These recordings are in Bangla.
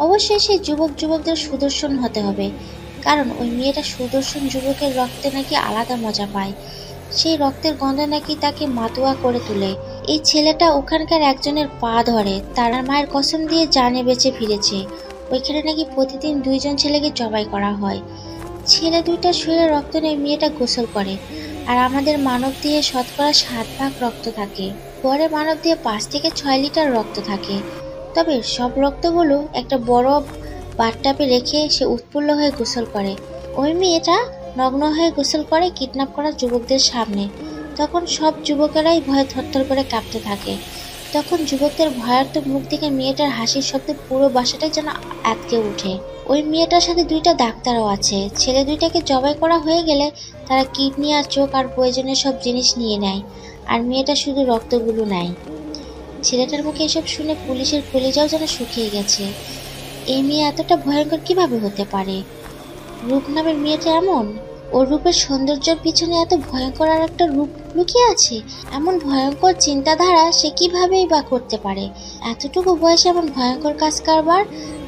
অবশ্যই সেই যুবকদের সুদর্শন হতে হবে, কারণ ওই মেয়েটা সুদর্শন যুবকের রক্তে নাকি আলাদা মজা পায়। সেই রক্তের গন্ধ নাকি তাকে মাতোয়া করে তোলে। এই ছেলেটা ওখানকার একজনের পা ধরে, তার মায়ের কসম দিয়ে জানে বেঁচে ফিরেছে। ওইখানে নাকি প্রতিদিন 2জন ছেলেকে জবাই করা হয়। ছেলে দুইটার শরীরে রক্ত নেই, মেয়েটা গোসল করে। আর আমাদের মানব দিয়ে 7% রক্ত থাকে, পরে মানব দিয়ে 5 থেকে 6 লিটার রক্ত থাকে। তবে সব রক্তগুলো একটা বড় বাথটাবে রেখে সে উৎফুল্ল হয়ে গোসল করে। ওই মেয়েটা নগ্ন হয়ে গোসল করে কিডন্যাপ করা যুবকদের সামনে। তখন সব যুবকেরাই ভয়ে থরথর করে কাঁপতে থাকে। তখন যুবকদের ভয়ার্ত মুখ দেখে মেয়েটার হাসির শব্দে পুরো বাসাটাই যেন আটকে ওঠে। ওই মেয়েটার সাথে 2টা ডাক্তারও আছে। ছেলে দুইটাকে জবাই করা হয়ে গেলে তারা কিডনি আর চোখ আর প্রয়োজনীয় সব জিনিস নিয়ে নেয়, আর মেয়েটা শুধু রক্তগুলো নেয়। ছেলেটার মুখে এসব শুনে পুলিশের কলিজাও যেন শুকিয়ে গেছে। এই মেয়ে এতটা ভয়ঙ্কর কিভাবে হতে পারে? রূপ নামের মেয়েটা এমন, ওর রূপের সৌন্দর্যের পিছনে এত ভয়ঙ্কর আর একটা রূপ লুকিয়ে আছে। এমন ভয়ঙ্কর চিন্তাধারা সে কিভাবেই বা করতে পারে? এতটুকু বয়সে এমন ভয়ঙ্কর কাজ কারবার,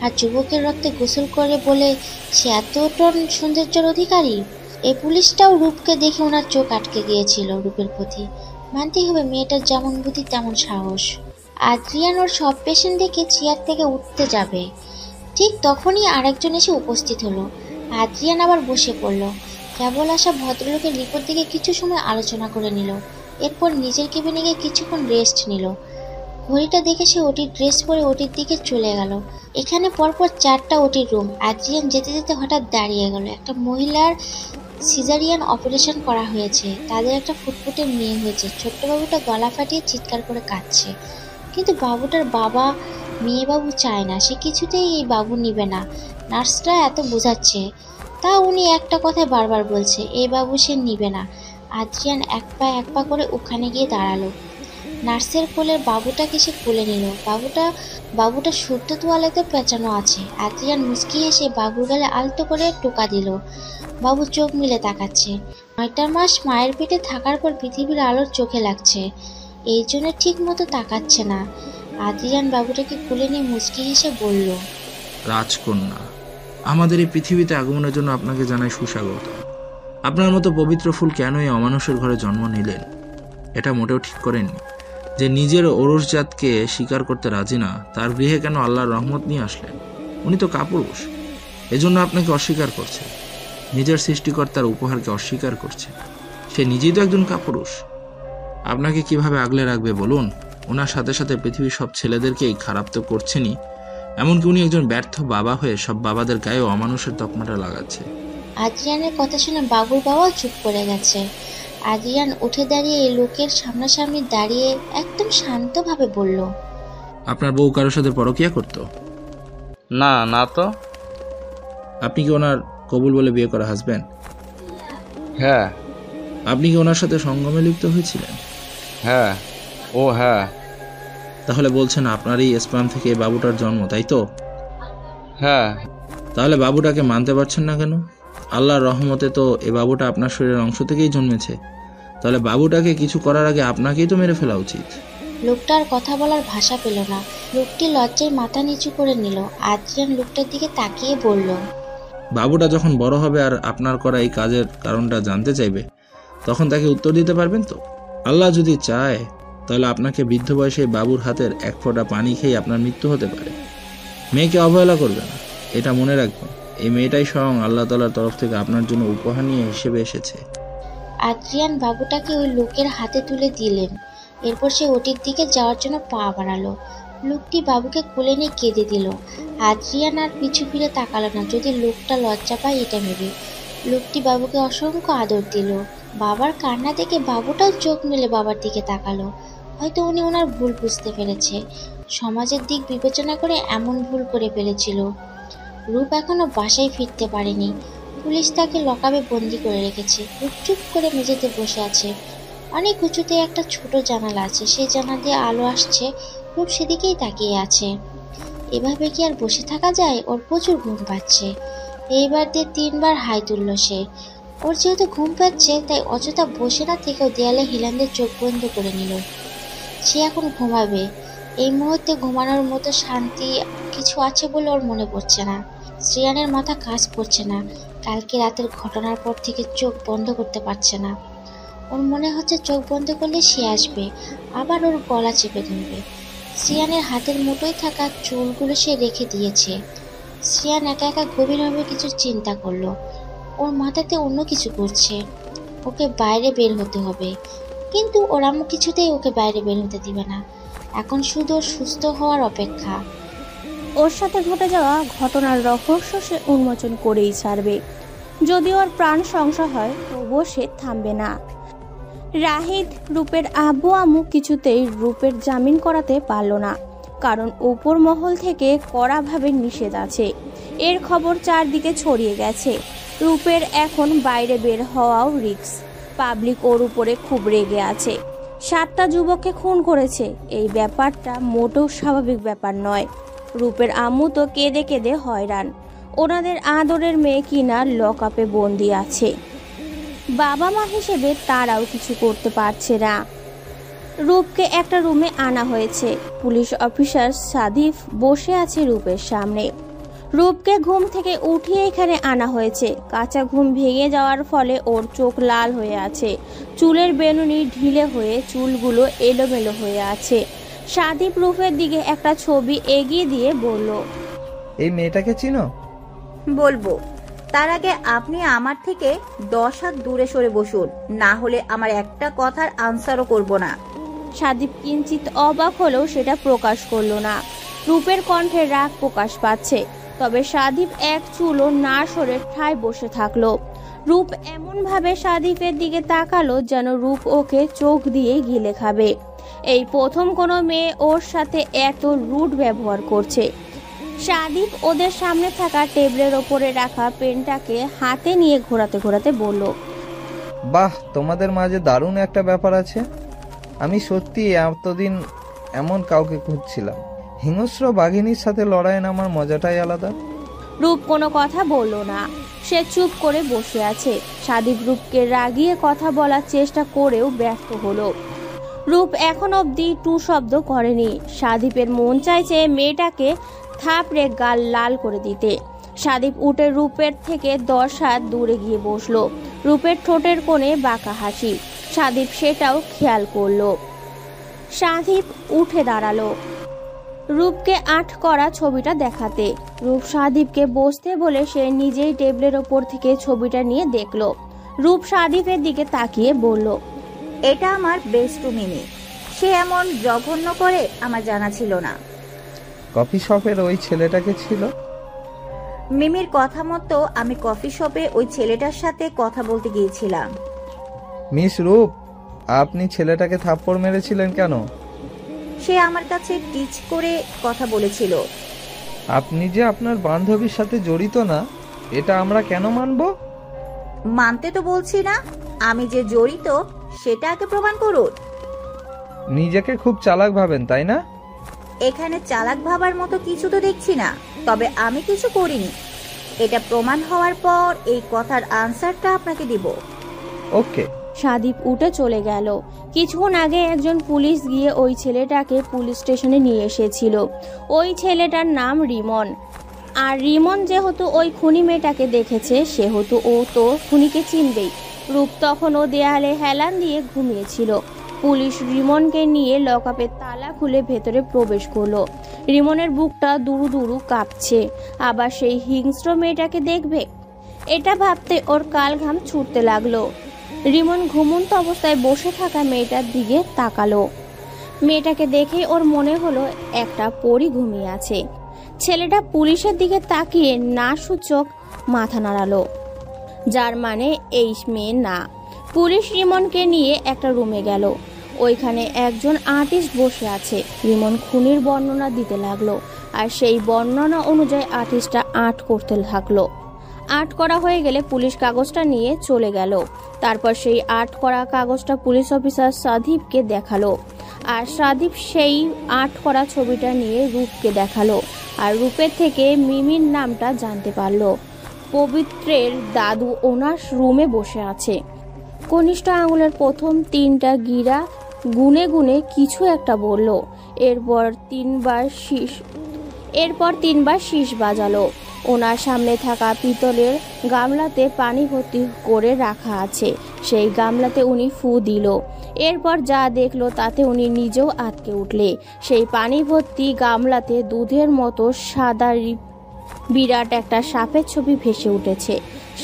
আর যুবকের রক্তে গোসল করে বলে সে এত টন সৌন্দর্যের অধিকারী। এই পুলিশটাও রূপকে দেখে ওনার চোখ আটকে গিয়েছিল রূপের প্রতি। মানতেই হবে মেয়েটার যেমন বুদ্ধি তেমন সাহস। আদ্রিয়ান ওর সব পেশেন্ট দেখে চেয়ার থেকে উঠতে যাবে, ঠিক তখনই আরেকজন এসে উপস্থিত হলো। আদ্রিয়ান আবার বসে পড়ল। কেবল আসা ভদ্রলোকের রিপোর্ট দিকে কিছু সময় আলোচনা করে নিল, এরপর নিজের কেবিনে গিয়ে কিছুক্ষণ রেস্ট নিল। ঘড়িটা দেখে সে ওটির ড্রেস পরে ওটির দিকে চলে গেল। এখানে পরপর 4টা ওটির রুম। আদ্রিয়ান যেতে যেতে হঠাৎ দাঁড়িয়ে গেল। একটা মহিলার সিজারিয়ান অপারেশন করা হয়েছে, তাদের একটা ফুটফুটে মেয়ে হয়েছে। ছোট্ট বাবুটা গলা ফাটিয়ে চিৎকার করে কাঁদছে, কিন্তু বাবুটার বাবা মেয়ে বাবু চায় না, সে কিছুতেই এই বাবু নিবে না। নার্সরা এত বোঝাচ্ছে, তা উনি একটা কথাই বারবার বলছে, এই বাবু সে নিবে না। আদ্রিয়ান এক পা করে ওখানে গিয়ে দাঁড়ালো। নার্সের কোলের বাবুটাকে সে কোলে নিল। বাবুটা শুদ্ধ তোয়ালেতে পেঁচানো আছে। আদ্রিয়ান মুচকি হেসে বাবুর গালে আলতো করে টোকা দিল। বাবু চোখ মিলে তাকাচ্ছে। 9টা মাস মায়ের পেটে থাকার পর পৃথিবীর আলোর চোখে লাগছে, এই জন্য ঠিক মতো তাকাচ্ছে না। আদ্রিয়ান বাবুটাকে কোলে নিয়ে মুচকি হেসে বলল, রাজকন্যা, আমাদের এই পৃথিবীতে আগমনের জন্য আপনাকে জানাই সুস্বাগত। আপনার মতো পবিত্র ফুল কেন এই অমানুষের ঘরে জন্ম নিলেন? এটা মোটেও ঠিক করেননি। যে নিজের ওরসজাতকে স্বীকার করতে রাজি না, তার গৃহে কেন আল্লাহর রহমত নিয়ে আসলেন? উনি তো কাপুরুষ, এজন্য আপনাকে অস্বীকার করছে। নিজের সৃষ্টিকর্তার উপহারকে অস্বীকার করছে। সে নিজেই তো একজন কাপুরুষ। আপনাকে কিভাবে আগলে রাখবে বলুন? ওনার সাথে সাথে পৃথিবীর সব ছেলেদেরকেই খারাপ তো করছেনই, এমনকি উনি একজন ব্যর্থ বাবা হয়ে সব বাবাদের গায়েও অমানুষের তকমাটা লাগাচ্ছে। আদ্রিয়ানের কথা শুনে বাবুর বাবা চুপ করে গেছে। আদ্রিয়ান উঠে দাঁড়িয়ে এই লোকের সামনাসামনি দাঁড়িয়ে একদম শান্তভাবে বলল, আপনার বউ কারোর সাথে পরকিয়া করতো? না না তো। আপনি কি ওনার কবুল বলে বিয়ে করা হাজবেন্ড? হ্যাঁ। আপনি কি ওনার সাথে সঙ্গমে লিপ্ত হয়েছিলেন? হ্যাঁ। ও হ্যাঁ। তাহলে বলছেন আপনার এই স্পাম থেকে এই বাবুটার জন্ম, তাই তো? হ্যাঁ। তাহলে বাবুটাকে মানতে পারছেন না কেন? আল্লাহর রহমতে তো এই বাবুটা আপনার শরীরের অংশ থেকেই জন্মেছে। তাহলে বাবুটাকে কিছু করার আগে আপনাকেই তো মেরে ফেলা উচিত। লোকটার কথা বলার ভাষা পেল না। লোকটি লজ্জায় মাথা নিচু করে নিল। আদ্রিয়ান লোকটার দিকে তাকিয়ে বলল, বাবুটা যখন বড় হবে আর আপনার করা এই কাজের কারণটা জানতে চাইবে, তখন তাকে উত্তর দিতে পারবেন তো? আল্লাহ যদি চায় তাহলে আপনাকে বৃদ্ধ বয়সে বাবুর হাতের 1 ফোঁটা পানি খেয়ে আপনার মৃত্যু হতে পারে। মেয়েকে অবহেলা করবে না, এটা মনে রাখবেন। এই মেয়েটাই স্বয়ং আল্লাহ তাআলার তরফ থেকে আপনার জন্য উপহার নিয়ে হিসেবে এসেছে। আদ্রিয়ান বাবুটাকে ওই লোকের হাতে তুলে দিলেন। এরপর সে ওটির দিকে যাওয়ার জন্য পা বাড়ালো। লোকটি বাবুকে কোলে নিয়ে কেঁদে দিল। আদ্রিয়ান আর পিছু ফিরে তাকালো না, যদি লোকটা লজ্জা পায় এটা ভেবে। লোকটি বাবুকে অসংখ্য আদর দিল। বাবার কান্না দেখে বাবুটাও চোখ মেলে বাবার দিকে তাকালো। হয়তো উনি ওনার ভুল বুঝতে পেরেছে, সমাজের দিক বিবেচনা করে এমন ভুল করে ফেলেছিল। রূপ এখনো বাসায় ফিরতে পারেনি। পুলিশ তাকে লকআপে বন্দি করে রেখেছে। রূপ চুপ করে মেঝেতে বসে আছে। অনেক উঁচুতে একটা ছোট জানালা আছে, সেই জানালা দিয়ে আলো আসছে। রূপ সেদিকেই তাকিয়ে আছে। এভাবে কি আর বসে থাকা যায়? ওর প্রচুর ঘুম পাচ্ছে। এইবার দিয়ে 3বার হাই তুলল সে। ওর যেহেতু ঘুম পাচ্ছে, তাই অযথা বসে না থেকেও দেয়ালে হিলান দিয়ে চোখ বন্ধ করে নিল। সে এখন ঘুমাবে। এই মুহূর্তে ঘুমানোর মতো শান্তি কিছু আছে বলে ওর মনে পড়ছে না। শ্রেয়ানের মাথা কাজ করছে না। কালকে রাতের ঘটনার পর থেকে চোখ বন্ধ করতে পারছে না। ওর মনে হচ্ছে চোখ বন্ধ করলে সে আসবে, আবার ওর গলা চেপে ধরবে। শ্রেয়ানের হাতের মুঠোয় থাকা চুলগুলো সে রেখে দিয়েছে। শ্রেয়ান একা একা গভীরভাবে কিছু চিন্তা করলো। ওর মাথাতে অন্য কিছু ঘুরছে। ওকে বাইরে বের হতে হবে, কিন্তু ওর আম্মু কিছুতেই ওকে বাইরে বের হতে দিবে না। এখন শুধু ওর সুস্থ হওয়ার অপেক্ষা। ওর সাথে ঘটে যাওয়া ঘটনার রহস্য সে উন্মোচন করেই ছাড়বে। যদি ওর প্রাণ সংশয় হয় তবুও সে থামবে না। রাহিদ রূপের আব্বু আম্মু কিছুতেই রূপের জামিন করাতে পারল না, কারণ উপর মহল থেকে কড়াভাবে নিষেধ আছে। এর খবর চারদিকে ছড়িয়ে গেছে। রূপের এখন বাইরে বের হওয়াও রিস্ক। পাবলিক ওর উপরে খুব রেগে আছে। 7টা যুবককে খুন করেছে, এই ব্যাপারটা মোটেও স্বাভাবিক ব্যাপার নয়। রূপের আম্মু তো কেঁদে কেঁদে হয়রান। ওনাদের আদরের মেয়ে কিনা লক আপে বন্দি আছে। বাবা মা হিসেবে তারাও কিছু করতে পারছে না। রূপকে একটা রুমে আনা হয়েছে। পুলিশ অফিসার সাদিফ বসে আছে রূপের সামনে। রূপকে ঘুম থেকে উঠিয়ে এখানে আনা হয়েছে। কাঁচা ঘুম ভেঙে যাওয়ার ফলে ওর চোখ লাল হয়ে আছে। চুলের বেনুনি ঢিলে হয়ে চুলগুলো এলোমেলো হয়ে আছে। সাদিফ রূপের দিকে একটা ছবি এগিয়ে দিয়ে বলল, এই মেয়েটাকে চিনো? বলবো, তার আগে আপনি আমার থেকে 10 হাত দূরে সরে বসুন, না হলে আমার একটা কথার আনসারও করব না। সাদিপ কিঞ্চিত অবাক হলেও সেটা প্রকাশ করলো না। রূপের কণ্ঠে রাগ প্রকাশ পাচ্ছে, তবে সাদিপ এক চুলও না সরে ঠায় বসে থাকলো। রূপ এমন ভাবে সাদিফের দিকে তাকালো যেন রূপ ওকে চোখ দিয়ে গিলে খাবে। এই প্রথম কোনো মেয়ে ওর সাথে এত রুড ব্যবহার করছে। সাদিপ ওদের সামনে থাকা টেবিলের ওপরে রাখা পেনটাকে হাতে নিয়ে ঘোরাতে ঘোরাতে বলল, বাহ, তোমাদের মাঝে দারুণ একটা ব্যাপার আছে। আমি সত্যি এতদিন এমন কাউকে খুঁজছিলাম। হিংস্র বাঘিনীর সাথে লড়াই নামার মজাটাই আলাদা। রূপ কোনো কথা বলল না। সে চুপ করে বসে আছে। সাদিপ রূপকে রাগিয়ে কথা বলার চেষ্টা করেও ব্যর্থ হলো। রূপ এখন অবধি টু শব্দ করেনি। সাদিপের মন চাইছে মেয়েটাকে থাপড়ে গাল লাল করে দিতে। সাদিপ উঠে রূপের থেকে 10 হাত দূরে গিয়ে বসলো। রূপের ঠোঁটের কোণে বাঁকা হাসি। সাদিপ সেটাও খেয়াল করলো। সাদিপ উঠে দাঁড়ালো রূপকে আট করা ছবিটা দেখাতে। রূপ সাদিপকে বসতে বলে সে নিজেই টেবিলের ওপর থেকে ছবিটা নিয়ে দেখলো। রূপ সাদিপের দিকে তাকিয়ে বলল, এটা আমার বেস্টু মিমি। সে এমন জঘন্য করে আমার জানা ছিল না। কফি শপের ওই ছেলেটাকে ছিল? মিমির কথা মতো আমি কফি শপে ওই ছেলেটার সাথে কথা বলতে গিয়েছিলাম। মিস রূপ, আপনি ছেলেটাকে থাপ্পড় মেরেছিলেন কেন? সে আমার কাছে টিচ করে কথা বলেছিল। আপনি যে আপনার বান্ধবীর সাথে জড়িত না, এটা আমরা কেন মানব? মানতে তো বলছি না, আমি যে জড়িত সেটা আগে প্রমাণ করুন। নিজেকে খুব চালাক ভাবেন, তাই না? এখানে চালাক ভাবার মতো কিছু তো দেখছি না, তবে আমি কিছু করিনি। এটা প্রমাণ হওয়ার পর এই কথার আনসারটা আপনাকে দিব। ওকে। সাদিপ উঠে চলে গেল। কিছুক্ষণ আগে একজন পুলিশ গিয়ে ওই ছেলেটাকে পুলিশ স্টেশনে নিয়ে এসেছিল। ওই ছেলেটার নাম রিমন। আর রিমন যেহেতু ওই খুনি মেয়েটাকে দেখেছে, সেহেতু ও তো খুনিকে চিনবেই। রূপ তখনও দেয়ালে হেলান দিয়ে ঘুমিয়েছিল। পুলিশ রিমনকে নিয়ে লকআপের তালা খুলে ভেতরে প্রবেশ করলো। রিমনের বুকটা দুরু দুরু কাঁপছে। আবার সেই হিংস্র মেয়েটাকে দেখবে, এটা ভাবতে ওর কাল ঘাম ছুটতে লাগলো। রিমন ঘুমন্ত অবস্থায় বসে থাকা মেয়েটার দিকে তাকালো। মেয়েটাকে দেখে ওর মনে হলো একটা পরী ঘুমিয়ে আছে। ছেলেটা পুলিশের দিকে তাকিয়ে না সূচক মাথা নাড়ালো, যার মানে এই মেয়ে না। পুলিশ রিমনকে নিয়ে একটা রুমে গেল। ওইখানে একজন আর্টিস্ট বসে আছে। রিমন খুনির বর্ণনা দিতে লাগলো, আর সেই বর্ণনা অনুযায়ী আর্টিস্টটা আর্ট করতে থাকলো। আর্ট করা হয়ে গেলে পুলিশ কাগজটা নিয়ে চলে গেল। তারপর সেই আর্ট করা কাগজটা পুলিশ অফিসার সাদিপকে দেখালো, আর সাদিপ সেই আর্ট করা ছবিটা নিয়ে রূপকে দেখালো। আর রূপের থেকে মিমির নামটা জানতে পারলো। পবিত্রের দাদু ওনার রুমে বসে আছে। কনিষ্ঠ আঙুলের প্রথম 3টা গিরা গুনে গুনে কিছু একটা বলল। এরপর তিনবার শীষ বাজালো। ওনার সামনে থাকা পিতলের গামলাতে পানি ভর্তি করে রাখা আছে, সেই গামলাতে উনি ফু দিল। এরপর যা দেখলো তাতে উনি নিজেও আটকে উঠলে। সেই পানি ভর্তি গামলাতে দুধের মতো সাদা বিরাট একটা সাপের ছবি ভেসে উঠেছে।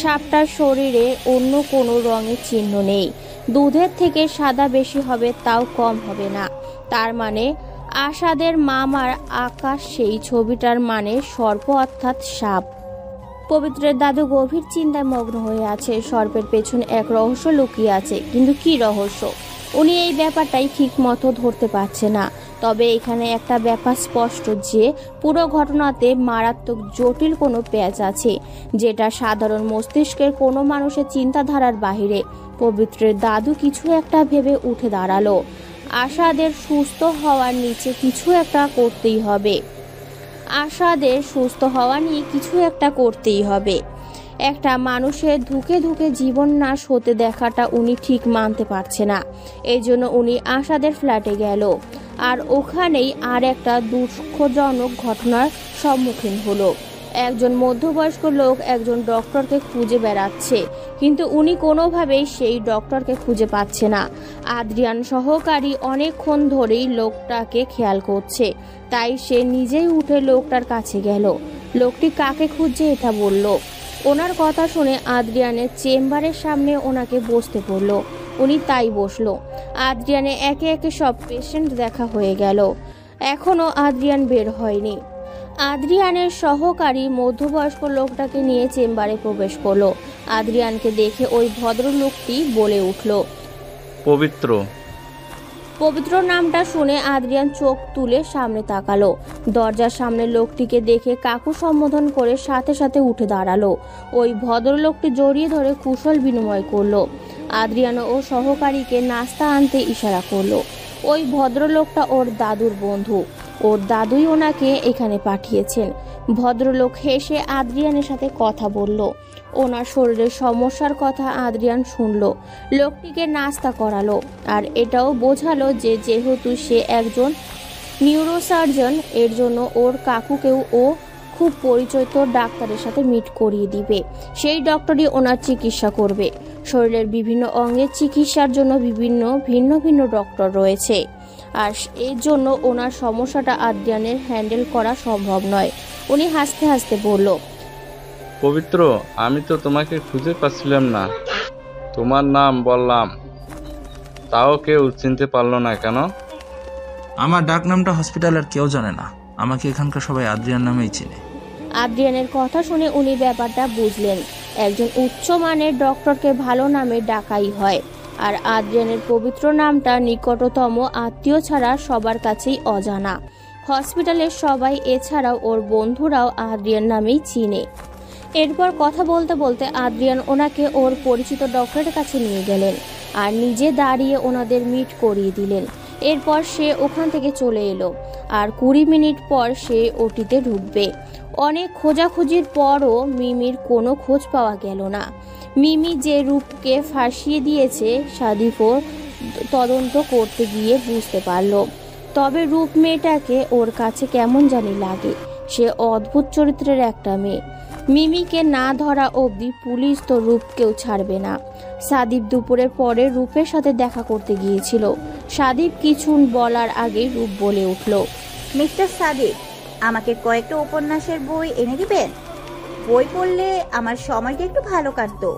সাপটার শরীরে অন্য কোনো রঙের চিহ্ন নেই। দুধের থেকে সাদা বেশি হবে, তাও কম হবে না। তার মানে আশাদের মামার আঁকা সেই ছবিটার মানে সর্প অর্থাৎ সাপ। পবিত্রের দাদু গভীর চিন্তায় মগ্ন হয়ে আছে। সর্পের পেছনে এক রহস্য লুকিয়ে আছে, কিন্তু কি রহস্য উনি এই ব্যাপারটাই ঠিক মতো ধরতে পারছে না। তবে এখানে একটা ব্যাপার স্পষ্ট যে পুরো ঘটনাতে মারাত্মক জটিল কোনো প্যাঁচ আছে, যেটা সাধারণ মস্তিষ্কের কোনো মানুষের চিন্তাধারার বাহিরে। পবিত্রের দাদু কিছু একটা ভেবে উঠে দাঁড়ালো। আশাদের সুস্থ হওয়ার নিচে কিছু একটা করতেই হবে। আশাদের সুস্থ হওয়া নিয়ে কিছু একটা করতেই হবে। একটা মানুষের ধুকে ধুকে জীবন নাশ হতে দেখাটা উনি ঠিক মানতে পারছে না। এই জন্য উনি আশাদের ফ্ল্যাটে গেল, আর ওখানেই আর একটা দুঃখজনক ঘটনার সম্মুখীন হলো। একজন মধ্যবয়স্ক লোক একজন ডক্টরকে খুঁজে বেড়াচ্ছে, কিন্তু উনি কোনোভাবেই সেই ডক্টরকে খুঁজে পাচ্ছে না। আদ্রিয়ান সহকারী অনেকক্ষণ ধরেই লোকটাকে খেয়াল করছে, তাই সে নিজেই উঠে লোকটার কাছে গেল। লোকটি কাকে খুঁজছে এটা বলল। ওনার কথা শুনে আদ্রিয়ানের চেম্বারের সামনে ওনাকে বসতে বলল। উনি তাই বসলো। আদ্রিয়ানে একে একে সব পেশেন্ট দেখা হয়ে গেল। এখনো আদ্রিয়ান বের হয়নি। আদ্রিয়ানের সহকারী মধ্যবয়স্ক লোকটাকে নিয়ে চেম্বারে প্রবেশ করলো। আদ্রিয়ানকে দেখে ওই ভদ্রলোকটি বলে উঠল, পবিত্র। পবিত্র নামটা শুনে আদ্রিয়ান চোখ তুলে সামনে তাকালো। দরজার সামনে লোকটিকে দেখে কাকু সম্বোধন করে সাথে সাথে উঠে দাঁড়ালো। ওই ভদ্রলোকটি জড়িয়ে ধরে কুশল বিনিময় করলো। আদ্রিয়ান ও সহকারীকে নাস্তা আনতে ইশারা করলো। ওই ভদ্রলোকটা ওর দাদুর বন্ধু। ওর দাদুই ওনাকে এখানে পাঠিয়েছেন। ভদ্রলোক হেসে আদ্রিয়ানের সাথে কথা বলল। ওনার শরীরের সমস্যার কথা আদ্রিয়ান শুনল। লোকটিকে নাস্তা করালো, আর এটাও বোঝালো যে যেহেতু সে একজন নিউরোসার্জন, এর জন্য ওর কাকুকেও ও খুব পরিচিত ডাক্তারের সাথে মিট করিয়ে দিবে। সেই ডক্টরই ওনার চিকিৎসা করবে। শরীরের বিভিন্ন অঙ্গের চিকিৎসার জন্য ভিন্ন ভিন্ন ডক্টর রয়েছে, আর এর জন্য ওনার সমস্যাটা আদ্রিয়ানের হ্যান্ডেল করা সম্ভব নয়। উনি হাসতে হাসতে বলল, পবিত্র, আমি তো তোমাকে খুঁজে পাচ্ছিলাম না। তোমার নাম বললাম, তাও কেউ চিনতে পারলো না কেন? আমার ডাক নামটা হসপিটালের কেউ জানে না, আমাকে এখানকার সবাই আদ্রিয়ান নামেই চেনে। আদ্রিয়ানের কথা শুনে উনি ব্যাপারটা বুঝলেন। একজন উচ্চমানের ডক্টরকে ভালো নামে ডাকাই হয়, আর আদ্রিয়ানের পবিত্র নামটা নিকটতম আত্মীয় ছাড়া সবার কাছেই অজানা। হসপিটালের সবাই এছাড়াও ওর বন্ধুরাও আদ্রিয়ান নামেই চিনে। এরপর কথা বলতে বলতে আদ্রিয়ান ওনাকে ওর পরিচিত ডক্টরের কাছে নিয়ে গেলেন, আর নিজে দাঁড়িয়ে ওনাদের মিট করিয়ে দিলেন। এরপর সে ওখান থেকে চলে এলো, আর 20 মিনিট পর সে ওটিতে ঢুকবে। অনেক খোঁজাখুঁজির পরও মিমির কোনো খোঁজ পাওয়া গেল না। মিমি যে রূপকে ফাঁসিয়ে দিয়েছে সাদিফও তদন্ত করতে গিয়ে বুঝতে পারল। তবে রূপ মেয়েটাকে ওর কাছে কেমন জানি লাগে। সে অদ্ভুত চরিত্রের একটা মেয়ে। মিমিকে না ধরা অবধি পুলিশ তো রূপকেও ছাড়বে না। সাদিপ দুপুরের পরে রূপের সাথে দেখা করতে গিয়েছিল। সাদিপ কিছু বলার আগেই রূপ বলে উঠল, মিস্টার সাদিক, আমাকে কয়েকটা উপন্যাসের বই এনে দিবেন? বই পড়লে আমার সময়টা একটু ভালো কাটতো।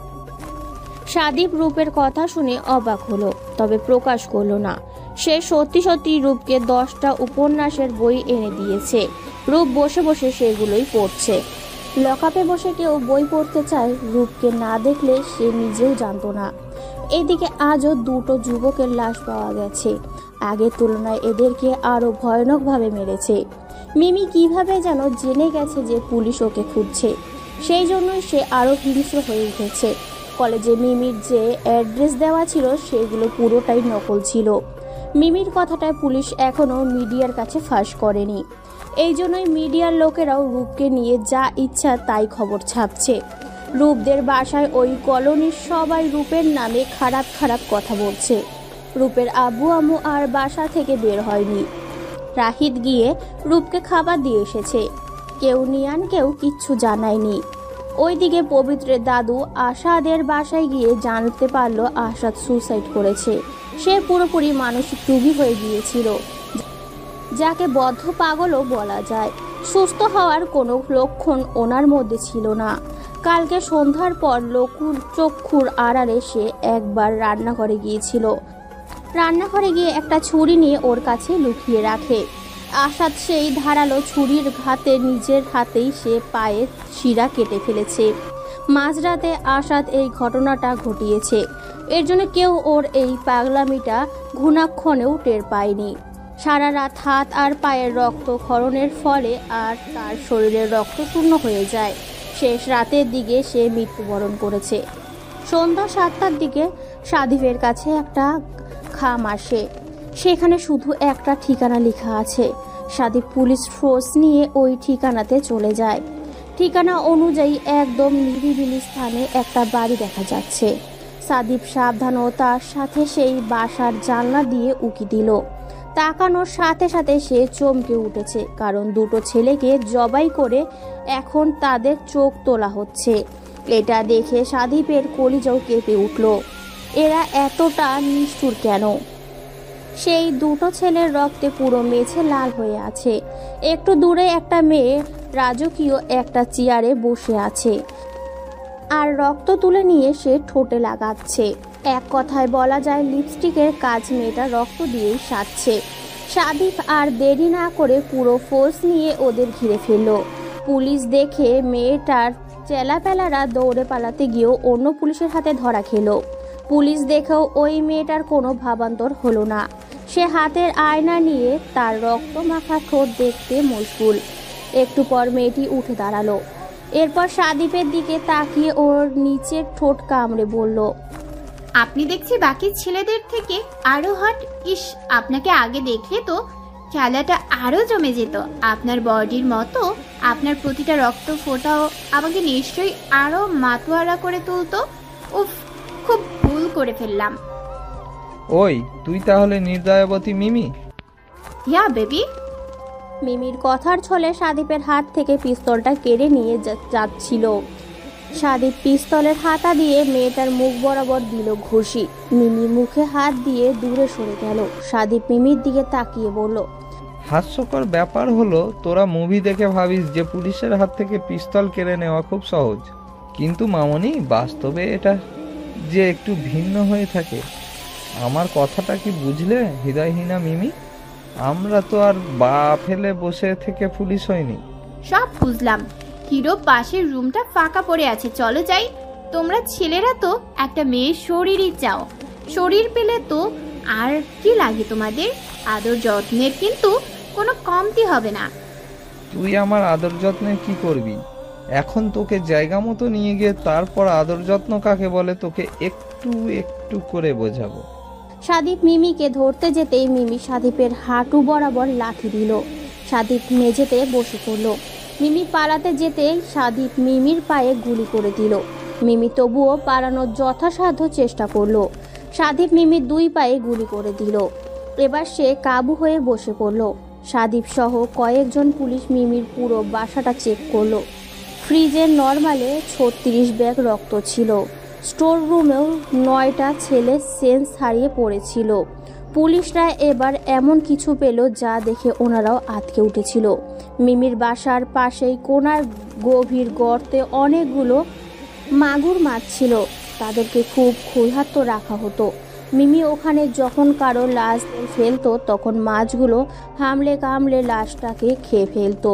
সাদিপ রূপের কথা শুনে অবাক হলো, তবে প্রকাশ করলো না। সে সত্যি সত্যি রূপকে 10টা উপন্যাসের বই এনে দিয়েছে। রূপ বসে বসে সেগুলোই পড়ছে। লকআপে বসে কেউ বই পড়তে চায়, রূপকে না দেখলে সে নিজেও জানতো না। এদিকে আজও 2টো যুবকের লাশ পাওয়া গেছে। আগের তুলনায় এদেরকে আরো ভয়ানকভাবে মেরেছে। মিমি কিভাবে যেন জেনে গেছে যে পুলিশ ওকে খুঁজছে, সেই জন্যই সে আরো হিংস্র হয়ে উঠেছে। কলেজে মিমির যে অ্যাড্রেস দেওয়া ছিল সেগুলো পুরোটাই নকল ছিল। মিমির কথাটায় পুলিশ এখনো মিডিয়ার কাছে ফাঁস করেনি। এই জন্যই মিডিয়ার লোকেরাও রূপকে নিয়ে যা ইচ্ছা তাই খবর ছাপছে। রূপদের বাসায় ওই কলোনির সবাই রূপের নামে খারাপ খারাপ কথা বলছে। রূপের আব্বু আম্মু আর বাসা থেকে বের হয়নি। রাহিদ গিয়ে রূপকে খাবার দিয়ে এসেছে। কেউ নিয়ানকেও কিচ্ছু জানায়নি। ওইদিকে পবিত্রের দাদু আসাদের বাসায় গিয়ে জানতে পারলো আসাদ সুসাইড করেছে। সে পুরোপুরি মানসিক রোগী হয়ে গিয়েছিল, যাকে বদ্ধ পাগলও বলা যায়। সুস্থ হওয়ার কোনো লক্ষণ ওনার মধ্যে ছিল না। কালকে সন্ধ্যার পর লকুর চক্ষুর আড়ালে সে একবার রান্নাঘরে গিয়েছিল। রান্নাঘরে গিয়ে একটা ছুরি নিয়ে ওর কাছে লুকিয়ে রাখে। আসাদ সেই ধারালো ছুরির ঘাতে নিজের হাতেই সে পায়ের শিরা কেটে ফেলেছে। মাঝরাতে আসাদ এই ঘটনাটা ঘটিয়েছে। এর জন্য কেউ ওর এই পাগলামিটা ঘুণাক্ষণেও টের পায়নি। সারা রাত হাত আর পায়ের রক্ত ক্ষরণের ফলে আর তার শরীরের রক্ত শূন্য হয়ে যায়। শেষ রাতের দিকে সে মৃত্যুবরণ করেছে। সন্ধ্যা 7টার দিকে সাদিফের কাছে একটা খাম আসে। সেখানে শুধু একটা ঠিকানা লেখা আছে। সাদিফ পুলিশ ফোর্স নিয়ে ওই ঠিকানাতে চলে যায়। ঠিকানা অনুযায়ী একদম নিরিবিলি স্থানে একটা বাড়ি দেখা যাচ্ছে। সাদিফ সাবধানতার সাথে সেই বাসার জানলা দিয়ে উকি দিল। তাকানোর সাথে সাথে সে চমকে উঠেছে, কারণ দুটো ছেলেকে জবাই করে এখন তাদের চোখ তোলা হচ্ছে। এটা দেখে সাদিফের কলিজাও কেঁপে উঠল। এরা এতটা নিষ্ঠুর কেন? সেই দুটো ছেলের রক্তে পুরো মেঝে লাল হয়ে আছে। একটু দূরে একটা মেয়ে রাজকীয় একটা চেয়ারে বসে আছে আর রক্ত তুলে নিয়ে সে ঠোঁটে লাগাচ্ছে। এক কথায় বলা যায় লিপস্টিকের কাজ মেয়েটা রক্ত দিয়েই সাজছে। সাদিফ আর দেরি না করে পুরো ফোর্স নিয়ে ওদের ঘিরে ফেলল। পুলিশ দেখে মেয়েটার চেলাপেলারা দৌড়ে পালাতে গিয়েও অন্য পুলিশের হাতে ধরা খেল। পুলিশ দেখেও ওই মেয়েটার কোনো ভাবান্তর হলো না। সে হাতের আয়না নিয়ে তার রক্ত মাখা ঠোঁট দেখতে মশগুল। একটু পর মেয়েটি উঠে দাঁড়ালো। এরপর সাদিফের দিকে তাকিয়ে ওর নিচের ঠোঁট কামড়ে বলল, আপনি দেখছি বাকি ছেলেদের থেকে আরো হট। ইস, আপনাকে আগে দেখলে তো খেলাটা আরো জমে যেত। আপনার বডির মতো আপনার প্রতিটা রক্ত ফোঁটাও আমাকে নিশ্চয়ই আরো মাতোয়ারা করে তুলতো। উফ, খুব ভুল করে ফেললাম। ওই তুই তাহলে নির্দয়াবতী মিমি? Yeah baby. মিমির কথার ছলে সাদিফের হাত থেকে পিস্তলটা কেড়ে নিয়ে যাচ্ছিল। সাদিফ পিস্তলের হাতা দিয়ে মেয়েটার মুখ বরাবর দিল ঘুষি। মিমি মুখে হাত দিয়ে দূরে সরে গেল। সাদিফ মিমির দিকে তাকিয়ে বলল, হাস্যকর ব্যাপার হলো, তোরা মুভি দেখে ভাবিস যে পুলিশের হাত থেকে পিস্তল কেড়ে নেওয়া খুব সহজ, কিন্তু মামনি বাস্তবে এটা যে একটু ভিন্ন হয়ে থাকে। আমার কথাটা কি বুঝলে হৃদয়হীনা মিমি? আমরা তো আর বা ফেলে বসে থেকে পুলিশ হয়নি। সব বুঝলাম। হিরো পাশের রুমটা ফাঁকা পড়ে আছে, চলো যাই। তোমরা ছেলেরা তো একটা মেয়ের শরীরই চাও। শরীর পেলে তো আর কি লাগে তোমাদের? আদর যত্নের কিন্তু কোনো কমতি হবে না। তুই আমার আদর যত্নের কি করবি? এখন তোকে জায়গা মতো নিয়ে গিয়ে তারপর আদর যত্ন কাকে বলে তোকে একটু একটু করে বোঝাবো। সাদিফ মিমিকে ধরতে যেতেই মিমি সাদিফের হাঁটু বরাবর লাথি দিল। সাদিফ মেঝেতে বসে পড়ল। মিমি পালাতে যেতেই সাদিফ মিমির পায়ে গুলি করে দিল। মিমি তবুও পালানোর যথাসাধ্য চেষ্টা করলো। সাদিফ মিমির দুই পায়ে গুলি করে দিল। এবার সে কাবু হয়ে বসে পড়ল। সাদিফ সহ কয়েকজন পুলিশ মিমির পুরো বাসাটা চেক করলো। ফ্রিজে নর্মালে 36 ব্যাগ রক্ত ছিল। স্টোর রুমেও 9টা ছেলে সেন্স হারিয়ে পড়েছিল। পুলিশরা এবার এমন কিছু পেল যা দেখে ওনারাও আঁতকে উঠেছিল। মিমির বাসার পাশেই কোনার গভীর গর্তে অনেকগুলো মাগুর মাছ ছিল। তাদেরকে খুব ক্ষুধার্ত রাখা হতো। মিমি ওখানে যখন কারো লাশ ফেলতো তখন মাছগুলো হামলে কামলে লাশটাকে খেয়ে ফেলতো।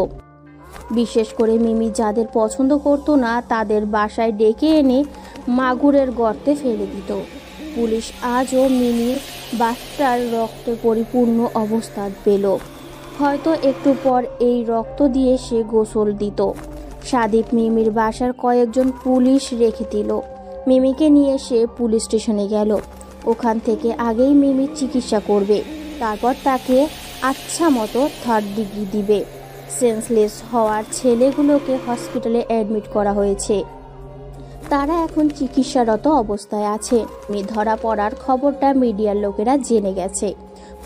বিশেষ করে মিমি যাদের পছন্দ করতো না তাদের বাসায় ডেকে এনে মাগুরের গর্তে ফেলে দিত। পুলিশ আজও মিমির বাসটার রক্তে পরিপূর্ণ অবস্থা পেল। হয়তো একটু পর এই রক্ত দিয়ে সে গোসল দিত। সাদিফ মিমির বাসার কয়েকজন পুলিশ রেখে দিল। মিমিকে নিয়ে সে পুলিশ স্টেশনে গেল। ওখান থেকে আগেই মিমির চিকিৎসা করবে, তারপর তাকে আচ্ছা মতো 3rd ডিগ্রি দিবে। সেন্সলেস হওয়ার ছেলেগুলোকে হসপিটালে অ্যাডমিট করা হয়েছে। তারা এখন চিকিৎসারত অবস্থায় আছে। ধরা পড়ার খবরটা মিডিয়ার লোকেরা জেনে গেছে।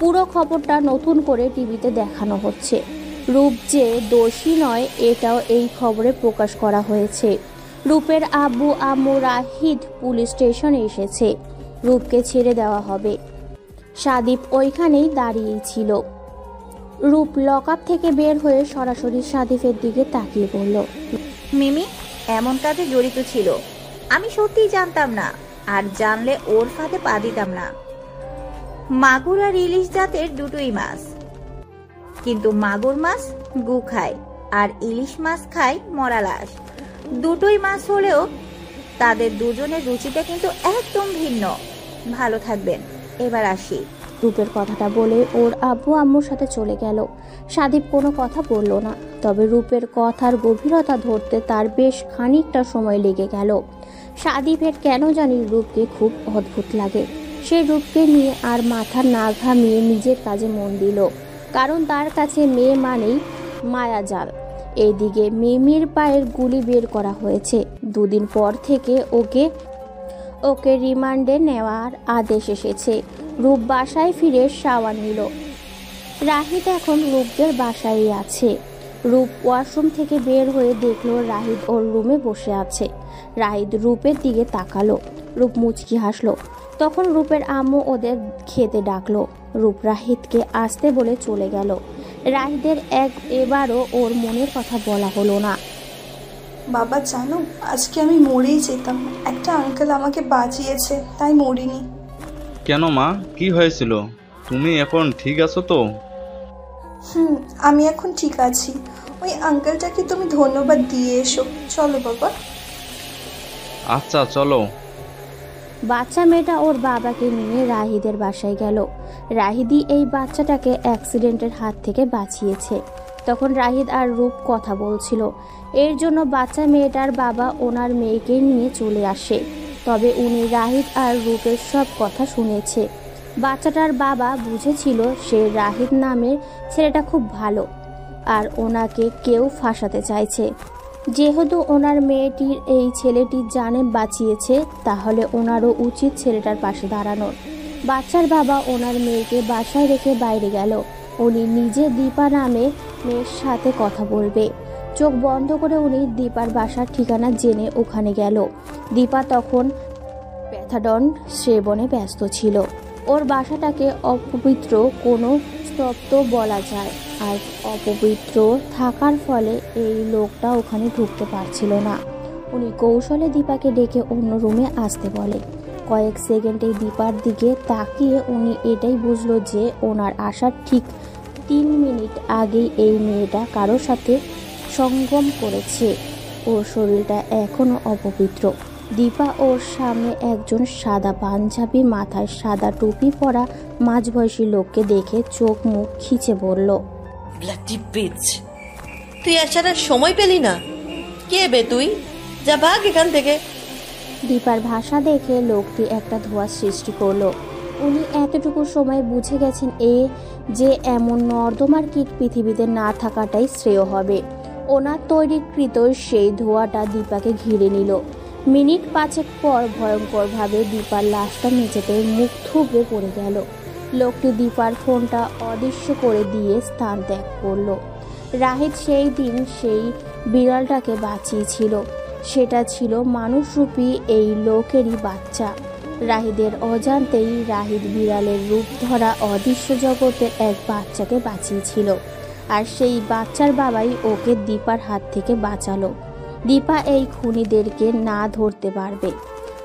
পুরো খবরটা নতুন করে টিভিতে দেখানো হচ্ছে। রূপ যে দোষী নয় এটাও এই খবরে প্রকাশ করা হয়েছে। রূপের আব্বু আম্মু রাহিদ পুলিশ স্টেশনে এসেছে, রূপকে ছেড়ে দেওয়া হবে। সাদীপ ওইখানেই দাঁড়িয়েই ছিল। রূপ লকআপ থেকে বের হয়ে সরাসরি সাদীপের দিকে তাকিয়ে বলল, মিমি এমন কাজে জড়িত ছিল আমি সত্যিই জানতাম না, আর জানলে ওর ফাঁদে পা দিতাম না। মাগুর আর ইলিশ জাতের দুটোই মাছ, কিন্তু মাগুর মাছ গু খায় আর ইলিশ মাছ খায় মরা লাশ। দুটোই মাছ হলেও তাদের দুজনের রুচিটা কিন্তু একদম ভিন্ন। ভালো থাকবেন, এবার আসি। রূপের কথাটা বলে ওর আব্বু আম্মুর সাথে চলে গেল। সাদীপ কোনো কথা বলল না, তবে রূপের কথার গভীরতা ধরতে তার বেশ খানিকটা সময় লেগে গেল। সাদীপের কেন জানি রূপকে খুব অদ্ভুত লাগে। সে রূপকে নিয়ে আর মাথা না ঘামিয়ে নিজের কাজে মন দিল, কারণ তার কাছে মেয়ে মানেই মায়াজাল। এইদিকে মিমির পায়ের গুলি বের করা হয়েছে। দুদিন পর থেকে ওকে রিমান্ডে নেওয়ার আদেশ এসেছে। রূপ বাসায় ফিরে শাওয়ার নিল। রাহিদ এখন রূপদের বাসায় আছে। রূপ ওয়াশরুম থেকে বের হয়ে দেখলো রাহিদ ওর রুমে বসে আছে। রাহিদ রূপের দিকে তাকালো। রূপ মুচকি হাসলো। তখন রূপের আম্মু ওদের খেতে ডাকলো। রূপ রাহিদকে আসতে বলে চলে গেল। রাহিদের এবারও ওর মনের কথা বলা হলো না। বাবা জানো, আজকে আমি মরেই যেতাম, একটা আঙ্কেল আমাকে বাঁচিয়েছে, তাই মরিনি। কেন মা, কি হয়েছিল? তুমি এখন ঠিক আছো তো? আমি এখন ঠিক আছি। ওই আঙ্কেলটাকে তুমি ধন্যবাদ দিয়ে এসো। চলো বাবা। আচ্ছা চলো। বাচ্চা মেয়েটা ওর বাবাকে নিয়ে রাহিদের বাসায় গেল। রাহিদই এই বাচ্চাটাকে অ্যাক্সিডেন্টের হাত থেকে বাঁচিয়েছে। তখন রাহিদ আর রূপ কথা বলছিল। এর জন্য বাচ্চা মেয়েটার বাবা ওনার মেয়েকে নিয়ে চলে আসে। তবে উনি রাহিদ আর রূপের সব কথা শুনেছে। বাচ্চাটার বাবা বুঝেছিল সে রাহিদ নামের ছেলেটা খুব ভালো, আর ওনাকে কেউ ফাঁসাতে চাইছে। যেহেতু ওনার মেয়েটির এই ছেলেটির জানে বাঁচিয়েছে, তাহলে ওনারও উচিত ছেলেটার পাশে দাঁড়ানোর। বাচ্চার বাবা ওনার মেয়েকে বাসায় রেখে বাইরে গেল। উনি নিজে দীপা নামে মেয়ের সাথে কথা বলবে। চোখ বন্ধ করে উনি দীপার বাসার ঠিকানা জেনে ওখানে গেল। দীপা তখন প্যাথাডন সেবনে ব্যস্ত ছিল। ওর বাসাটাকে অপবিত্র কোনো স্তব্ধ বলা যায়, আর অপবিত্র থাকার ফলে এই লোকটা ওখানে ঢুকতে পারছিল না। উনি কৌশলে দীপাকে ডেকে অন্য রুমে আসতে বলে। কয়েক সেকেন্ডে দীপার দিকে তাকিয়ে উনি এটাই বুঝলো যে ওনার আসার ঠিক 3 মিনিট আগেই এই মেয়েটা কারোর সাথে সঙ্গম করেছে। ওর শরীরটা এখনো অপবিত্র। দীপা ওর সামনে একজন সাদা পাঞ্জাবি, মাথায় সাদা টুপি পরা মাঝবয়সী লোককে দেখে চোখ মুখ খিচে বলল, ব্লাডি বিচ, তুই আসার সময় পেলি না? কে বে তুই? যা ভাগ এখান থেকে। দীপার ভাষা দেখে লোকটি একটা ধোঁয়ার সৃষ্টি করলো। উনি এতটুকু সময় বুঝে গেছেন যে এমন নর্দমার কীট পৃথিবীতে না থাকাটাই শ্রেয় হবে। ওনার তৈরিকৃত সেই ধোঁয়াটা দীপাকে ঘিরে নিল। মিনিট 5 পর ভয়ঙ্করভাবে দীপার লাশটা মেঝেতে মুখ থুবড়ে পড়ে গেল। লোকটি দীপার ফোনটা অদৃশ্য করে দিয়ে স্থান ত্যাগ করল। রাহিদ সেই দিন সেই বিড়ালটাকে বাঁচিয়েছিল। সেটা ছিল মানুষরূপী এই লোকেরই বাচ্চা। রাহিদের অজান্তেই রাহিদ বিড়ালের রূপ ধরা অদৃশ্য জগতের এক বাচ্চাকে বাঁচিয়েছিল, আর সেই বাচ্চার বাবাই ওকে দীপার হাত থেকে বাঁচালো। দীপা এই খুনিদেরকে না ধরতে পারবে,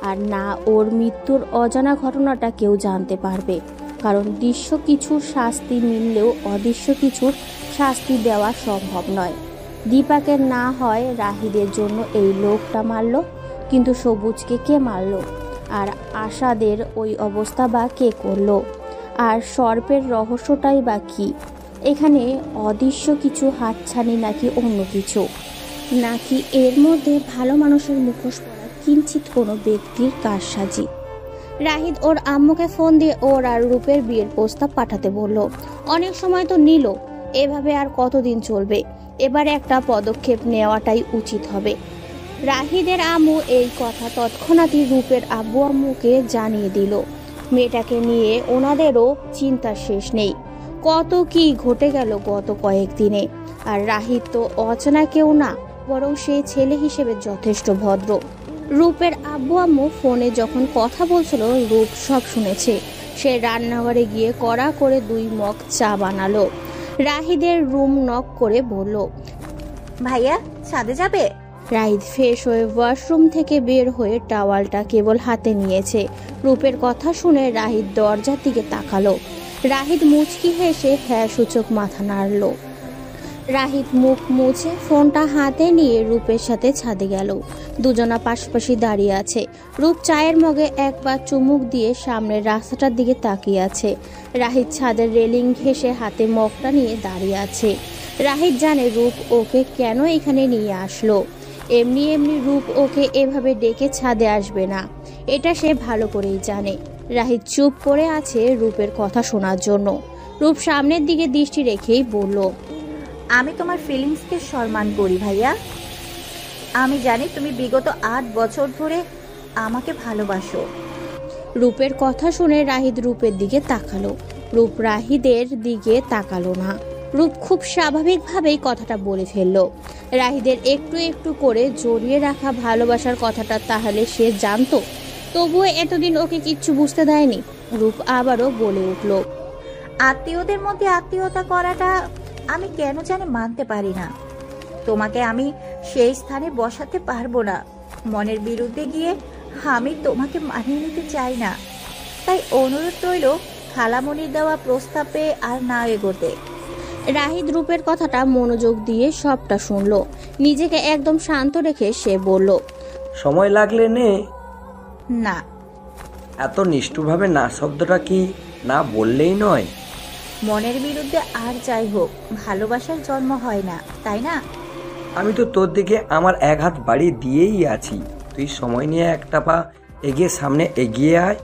আর না ওর মৃত্যুর অজানা ঘটনাটা কেউ জানতে পারবে, কারণ দৃশ্য কিছুর শাস্তি মিললেও অদৃশ্য কিছুর শাস্তি দেওয়া সম্ভব নয়। দীপাকে না হয় রাহিদের জন্য এই লোকটা মারল, কিন্তু সবুজকে কে মারল? আর আশাদের ওই অবস্থা বা কে করলো? আর সর্পের রহস্যটাই বা কি? এখানে অদৃশ্য কিছু হাতছানি নাকি অন্য কিছু? নাকি এর মধ্যে ভালো মানুষের মুখোশ পরা কিঞ্চিত কোনো ব্যক্তির কারসাজি? রাহিদ ওর আম্মুকে ফোন দিয়ে ওর আর রূপের বিয়ের প্রস্তাব পাঠাতে বলল। অনেক সময় তো নিল, এভাবে আর কতদিন চলবে? এবার একটা পদক্ষেপ নেওয়াটাই উচিত হবে। রাহিদের আম্মু এই কথা তৎক্ষণাৎই রূপের আব্বু আম্মুকে জানিয়ে দিল। মেয়েটাকে নিয়ে ওনাদেরও চিন্তার শেষ নেই। কত কি ঘটে গেল গত কয়েকদিনে। আর রাহিত তো অচেনা কেউ না, বরং সে ছেলে হিসেবে যথেষ্ট ভদ্র। রূপের আব্বু আম্মু ফোনে যখন কথা বলছিল রূপ সব শুনেছে। সে রান্নাঘরে গিয়ে কড়া করে 2 মগ চা বানালো। রাহিদের রুম নক করে বলল, ভাইয়া ছাদে যাবে? রাহিদ ফ্রেশ হয়ে ওয়াশরুম থেকে বের হয়ে টাওয়ালটা কেবল হাতে নিয়েছে। রূপের কথা শুনে রাহিদ দরজার দিকে তাকালো। রাহিদ মুচকি হেসে হ্যাঁ সূচক মাথা নাড়ল। রাহিদ মুখ মুছে ফোনটা হাতে নিয়ে রূপের সাথে ছাদে গেল। দুজনা পাশাপাশি দাঁড়িয়ে আছে। রূপ চায়ের মগে একবার চুমুক দিয়ে সামনের রাস্তাটার দিকে তাকিয়ে আছে। রাহিদ ছাদের রেলিং ঘেঁষে হাতে মগটা নিয়ে দাঁড়িয়ে আছে। রাহিদ জানে রূপ ওকে কেন এখানে নিয়ে আসলো। এমনি এমনি রূপ ওকে এভাবে ডেকে ছাদে আসবে না, এটা সে ভালো করেই জানে। রাহিদ চুপ করে আছে রূপের কথা শোনার জন্য। রূপ সামনের দিকে দৃষ্টি রেখেই বলল, আমি তোমার ফিলিংসকে সম্মান করি ভাইয়া। আমি জানি তুমি বিগত 8 বছর ধরে আমাকে ভালোবাসো। রূপের কথা শুনে রাহিদ রূপের দিকে তাকালো। রূপ রাহিদের দিকে তাকালো না। রূপ খুব স্বাভাবিকভাবেই কথাটা বলে ফেলল। রাহিদের একটু একটু করে জড়িয়ে রাখা ভালোবাসার কথাটা তাহলে সে জানতো, তবুও এতদিন ওকে কিচ্ছু বুঝতে দেয়নি। রূপ আবারও বলে উঠল, আত্মীয়দের মধ্যে আত্মীয়তা করাটা আমি কেন জানি মানতে পারি না। তোমাকে আমি সেই স্থানে বসাতে পারবো না। মনের বিরুদ্ধে গিয়ে আমি তোমাকে মানিয়ে নিতে চাই না। তাই অনুরোধ রইল খালামণির দেওয়া প্রস্তাবে আর না এগোতে। রাহিদ রূপের কথাটা মনোযোগ দিয়ে সবটা শুনল। নিজেকে একদম শান্ত রেখে সে বলল, সময় লাগলে নে। না। এত নিষ্ঠুরভাবে না শব্দটা কি না বললেই নয়? মনের বিরুদ্ধে আর যাই হোক ভালোবাসার জন্ম হয় না, তাই না? আমি তো তোর দিকে আমার 1 হাত বাড়িয়ে দিয়েই আছি। তুই সময় নিয়ে একটা পা এগিয়ে সামনে এগিয়ে আয়।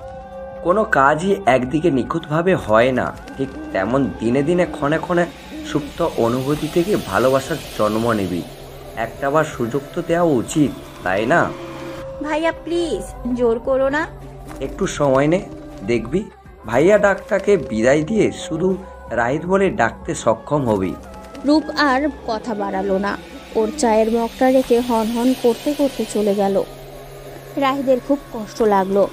কোনো কাজই একদিকে নিখুঁতভাবে হয় না, ঠিক তেমন দিনে দিনে ক্ষণে ক্ষণে সুপ্ত অনুভূতি থেকে ভালোবাসার জন্ম নিবি। একটাবার সুযোগ তো দেওয়া উচিত, তাই না? ভাইয়া প্লিজ জোর করো না। একটু সময় নে, দেখবি ভাইয়া ডাকটাকে বিদায় দিয়ে শুধু রাহিদ বলে ডাকতে সক্ষম হবি। রূপ আর কথা বাড়ালো না। ওর চায়ের মগটা রেখে হন হন করতে করতে চলে গেল। রাহিদের খুব কষ্ট লাগলো।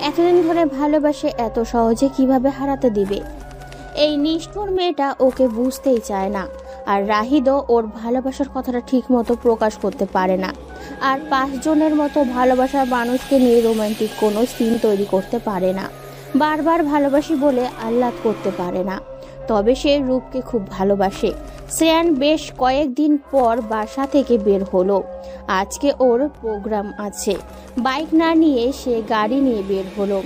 এতদিন ধরে ভালোবাসে, এত সহজে কিভাবে হারাতে দিবে? এই নিষ্ঠুর মেয়েটা ওকে বুঝতেই চায় না। আর রাহিদও ওর ভালোবাসার কথাটা ঠিক মতো প্রকাশ করতে পারে না। আর 5 জনের মতো ভালোবাসার মানুষকে নিয়ে রোমান্টিক কোনো সিন তৈরি করতে পারে না। বারবার ভালোবাসি বলে আহ্লাদ করতে পারে না। তবে সে রূপকে খুব ভালোবাসে। শ্রেয়ান বেশ কয়েকদিন পর বাসা থেকে বের হলো। আজকে ওর প্রোগ্রাম আছে। বাইক না নিয়ে সে গাড়ি নিয়ে বের হলো।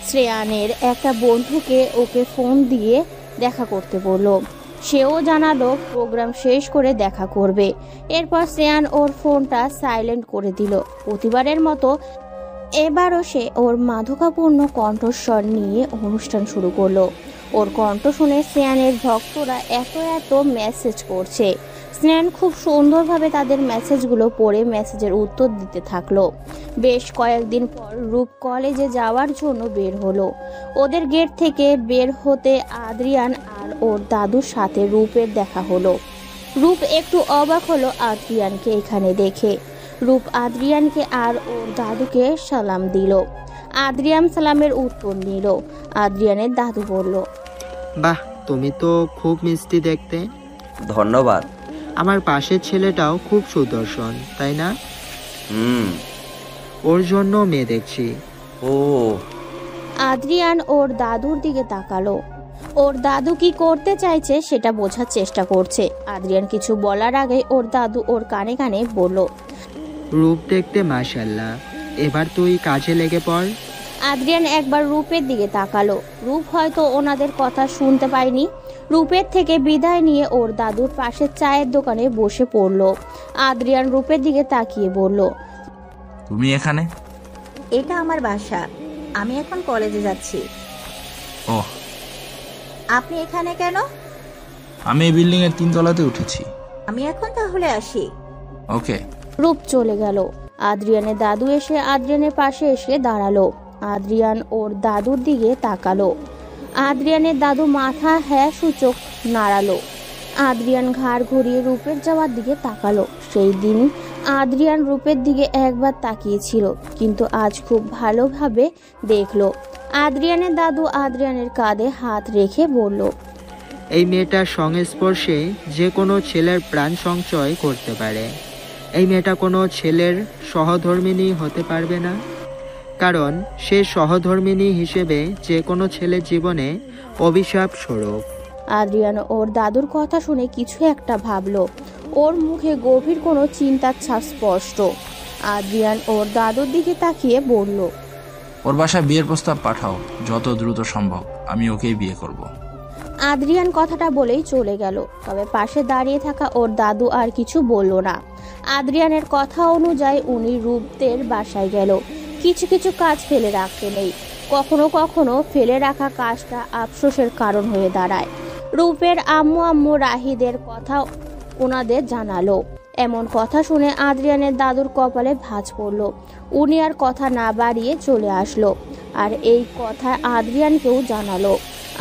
শ্রেয়ানের একটা বন্ধুকে ওকে ফোন দিয়ে দেখা করতে বলল। সেও জানালো প্রোগ্রাম শেষ করে দেখা করবে। এরপর শ্রেয়ান ওর ফোনটা সাইলেন্ট করে দিল। প্রতিবারের মতো এবারও সে ওর মাদকাপূর্ণ কণ্ঠস্বর নিয়ে অনুষ্ঠান শুরু করলো। ওর কণ্ঠ শুনে শ্রেয়ানের ভক্তরা এত মেসেজ করছে। শ্রেয়ান খুব সুন্দরভাবে তাদের মেসেজগুলো পড়ে মেসেজের উত্তর দিতে থাকলো। বেশ কয়েকদিন পর রূপ কলেজে যাওয়ার জন্য বের হলো। ওদের গেট থেকে বের হতে আদ্রিয়ান আর ওর দাদুর সাথে রূপের দেখা হলো। রূপ একটু অবাক হলো আদ্রিয়ানকে এখানে দেখে। রূপ আদ্রিয়ানকে আর ওর দাদুকে সালাম দিল। আদ্রিয়ান সালামের উত্তর নিল। আদ্রিয়ানের দাদু বলল, বাহ, তুমি তো খুব মিষ্টি দেখতে। ধন্যবাদ। আমার পাশের ছেলেটাও খুব সুদর্শন, তাই না? ওর জন্য মেয়ে দেখছি। ও। আদ্রিয়ান ওর দাদুর দিকে তাকালো। ওর দাদু কি করতে চাইছে সেটা বোঝার চেষ্টা করছে। আদ্রিয়ান কিছু বলার আগে ওর দাদু ওর কানে কানে বলল, রূপ দেখতে মাশাআল্লাহ, এবার তুই কাজে লেগে পড়। আদ্রিয়ান একবার রূপের দিকে তাকালো। রূপ হয়তো ওনাদের কথা শুনতে পায়নি। রূপের থেকে বিদায় নিয়ে ওর দাদুর পাশের চায়ের দোকানে বসে পড়লো। আদ্রিয়ান রূপের দিকে তাকিয়ে বলল, তুমি এখানে? এটা আমার বাসা। আমি এখন কলেজে যাচ্ছি। ওহ, আপনি এখানে কেন? আমি এই বিল্ডিং এর 3 তলাতে উঠেছি। আমি এখন তাহলে আসি। ওকে। রূপ চলে গেল। আদ্রিয়ানের দাদু এসে আদ্রিয়ানের পাশে এসে দাঁড়ালো। আদ্রিয়ান ওর দাদুর দিকে তাকালো। আদ্রিয়ানের দাদু মাথা হ্যাঁ সূচক নাড়ালো। আদ্রিয়ান ঘাড় ঘুরিয়ে রূপের যাওয়ার দিকে তাকালো। সেই দিন আদ্রিয়ান রূপের দিকে একবার তাকিয়েছিল, কিন্তু আজ খুব ভালোভাবে দেখলো। আদ্রিয়ানের দাদু আদ্রিয়ানের কাঁধে হাত রেখে বলল, এই মেয়েটার সংস্পর্শে যে কোনো ছেলের প্রাণ সঞ্চয় করতে পারে। এই মেয়েটা কোনো ছেলের সহধর্মিণী হতে পারবে না, কারণ সে সহধর্মিণী হিসেবে যে কোনো ছেলের জীবনে অভিশাপ স্বরূপ। আদ্রিয়ান ওর দাদুর কথা শুনে কিছু একটা ভাবলো। ওর মুখে গভীর কোনো চিন্তার ছাপ স্পষ্ট। আদ্রিয়ান ওর দাদুর দিকে তাকিয়ে বলল, ওর বাসায় বিয়ের প্রস্তাব পাঠাও যত দ্রুত সম্ভব, আমি ওকেই বিয়ে করব। আদ্রিয়ান কথাটা বলেই চলে গেল। তবে পাশে দাঁড়িয়ে থাকা ওর দাদু আর কিছু বলল না। আদ্রিয়ানের কথা অনুযায়ী উনি রূপদের বাসায় গেল। কিছু কিছু কাজ ফেলে রাখতে নেই, কখনো কখনো ফেলে রাখা কাজটা আফসোসের কারণ হয়ে দাঁড়ায়। রূপের আম্মু রাহিদের কথা ওনাদের জানালো। এমন কথা শুনে আদ্রিয়ানের দাদুর কপালে ভাঁজ পড়ল। উনি আর কথা না বাড়িয়ে চলে আসলো, আর এই কথা আদ্রিয়ানকেও জানালো।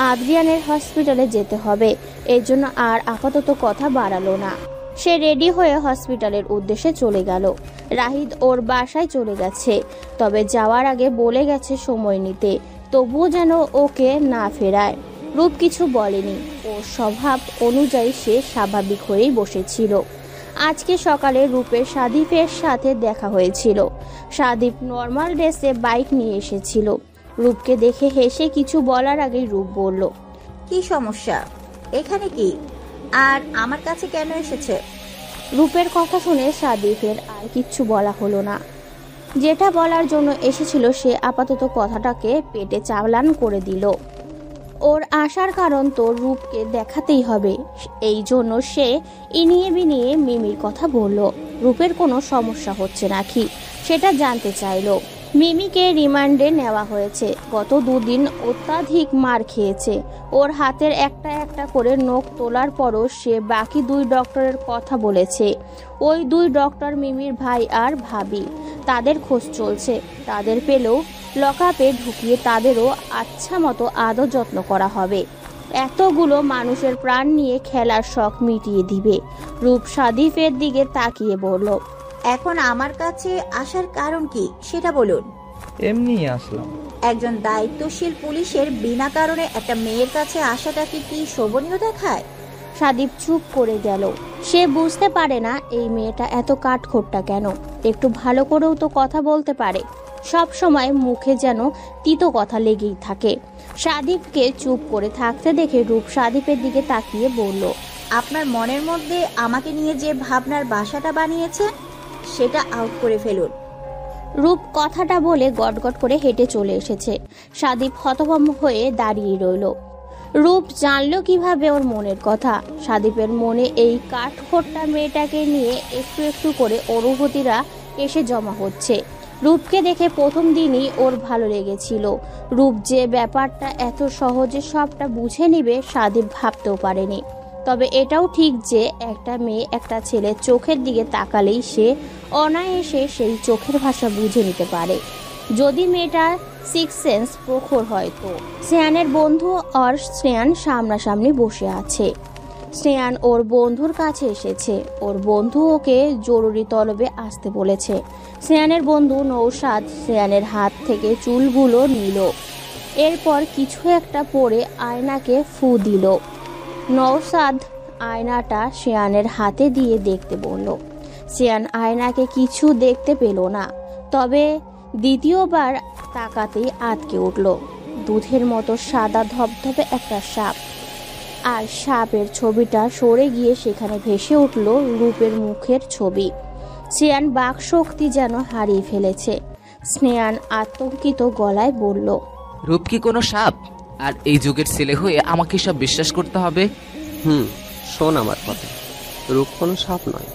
আদ্রিয়ানের হসপিটালে যেতে হবে, এই জন্য আর আপাতত কথা বাড়ালো না। সে রেডি হয়ে হসপিটালের উদ্দেশ্যে চলে গেল। রাহিদ ওর বাসায় চলে গেছে, তবে যাওয়ার আগে বলে গেছে সময় নিতে, তবুও যেন ওকে না ফেরায়। রূপ কিছু বলেনি, ওর স্বভাব অনুযায়ী সে স্বাভাবিক হয়েই বসেছিল। আজকে সকালে রূপের সাদিফের সাথে দেখা হয়েছিল। সাদিফ নর্মাল ড্রেসে বাইক নিয়ে এসেছিল। রূপকে দেখে হেসে কিছু বলার আগেই রূপ বলল, কি সমস্যা, এখানে কি, আর আমার কাছে কেন এসেছে? রূপের কথা শুনে সাদিফের আর কিচ্ছু বলা হলো না। যেটা বলার জন্য এসেছিল সে আপাতত কথাটাকে পেটে চালান করে দিল। ওর আসার কারণ তো রূপকে দেখাতেই হবে, এই জন্য সে ইনিয়ে বিনিয়ে মিমির কথা বলল। রূপের কোনো সমস্যা হচ্ছে নাকি সেটা জানতে চাইলো। মিমিকে রিমান্ডে নেওয়া হয়েছে। গত 2 দিন অত্যাধিক মার খেয়েছে। ওর হাতের একটা একটা করে নখ তোলার পরও সে বাকি 2 ডক্টরের কথা বলেছে। ওই 2 ডক্টর মিমির ভাই আর ভাবি। তাদের খোঁজ চলছে। তাদের পেলেও লকআপে ঢুকিয়ে তাদেরও আচ্ছা মতো আদর যত্ন করা হবে। এতগুলো মানুষের প্রাণ নিয়ে খেলার শখ মিটিয়ে দিবে। রূপ সাদিফের দিকে তাকিয়ে বলল, এখন আমার কাছে আসার কারণ কি সেটা বলুন। এমনি আসলাম। একজন দায়িত্বশীল পুলিশের বিনা কারণে একটা মেয়ের কাছে আসাটা কি শোভনীয় দেখায়? সাদিফ চুপ করে গেল। সে বুঝতে পারে না এই মেয়েটা এত কাঠখোট্টা কেন। একটু ভালো করেও তো কথা বলতে পারে, সব সময় মুখে যেন তিতো কথা লেগেই থাকে। সাদিফকে চুপ করে থাকতে দেখে রূপ সাদিফের দিকে তাকিয়ে বলল, আপনার মনের মধ্যে আমাকে নিয়ে যে ভাবনার বাসাটা বানিয়েছে সেটা আউট করে ফেলুন। রূপ কথাটা বলে গটগট করে হেঁটে চলে এসেছে। সাদিফ হতভম্ব হয়ে দাঁড়িয়ে রইল। রূপ জানলো কিভাবে ওর মনের কথা। সাদিফের মনে এই কাঠখোট্টা মেয়েটাকে নিয়ে একটু একটু করে অনুভূতিরা এসে জমা হচ্ছে। রূপকে দেখে প্রথম দিনই ওর ভালো লেগেছিল। রূপ যে ব্যাপারটা এত সহজে সবটা বুঝে নিবে সাদিফ ভাবতেও পারেনি। তবে এটাও ঠিক যে একটা মেয়ে একটা ছেলের চোখের দিকে তাকালেই সে অনায়াসে সেই চোখের ভাষা বুঝে নিতে পারে, যদি মেয়েটা 6 সেন্স প্রখর হয় তো। শ্রেয়ানের বন্ধু আর শ্রেয়ান সামনাসামনি বসে আছে। শ্রেয়ান ওর বন্ধুর কাছে এসেছে। ওর বন্ধু ওকে জরুরি তলবে আসতে বলেছে। শ্রেয়ানের বন্ধু নৌসাদ শ্রেয়ানের হাত থেকে চুলগুলো নিল, এরপর কিছু একটা পরে আয়নাকে ফু দিল। নৌসাদ আয়নাটা শ্রেয়ানের হাতে দিয়ে দেখতে বলল। শ্রেয়ান আয়নাকে কিছু দেখতে পেল না, তবে দ্বিতীয়বার তাকাতেই আটকে উঠল। দুধের মতো সাদা ধবধবে একটা সাপ, আর সাপের ছবিটা সরে গিয়ে সেখানে ভেসে উঠল রূপের মুখের ছবি। শ্রেয়ান বাক শক্তি যেন হারিয়ে ফেলেছে। স্নেহান আতঙ্কিত গলায় বলল, রূপ কি কোনো সাপ? আর এই যুগের ছেলে হয়ে আমাকে সব বিশ্বাস করতে হবে? শোন আমার কথা, রূপ কোনো সাপ নয়।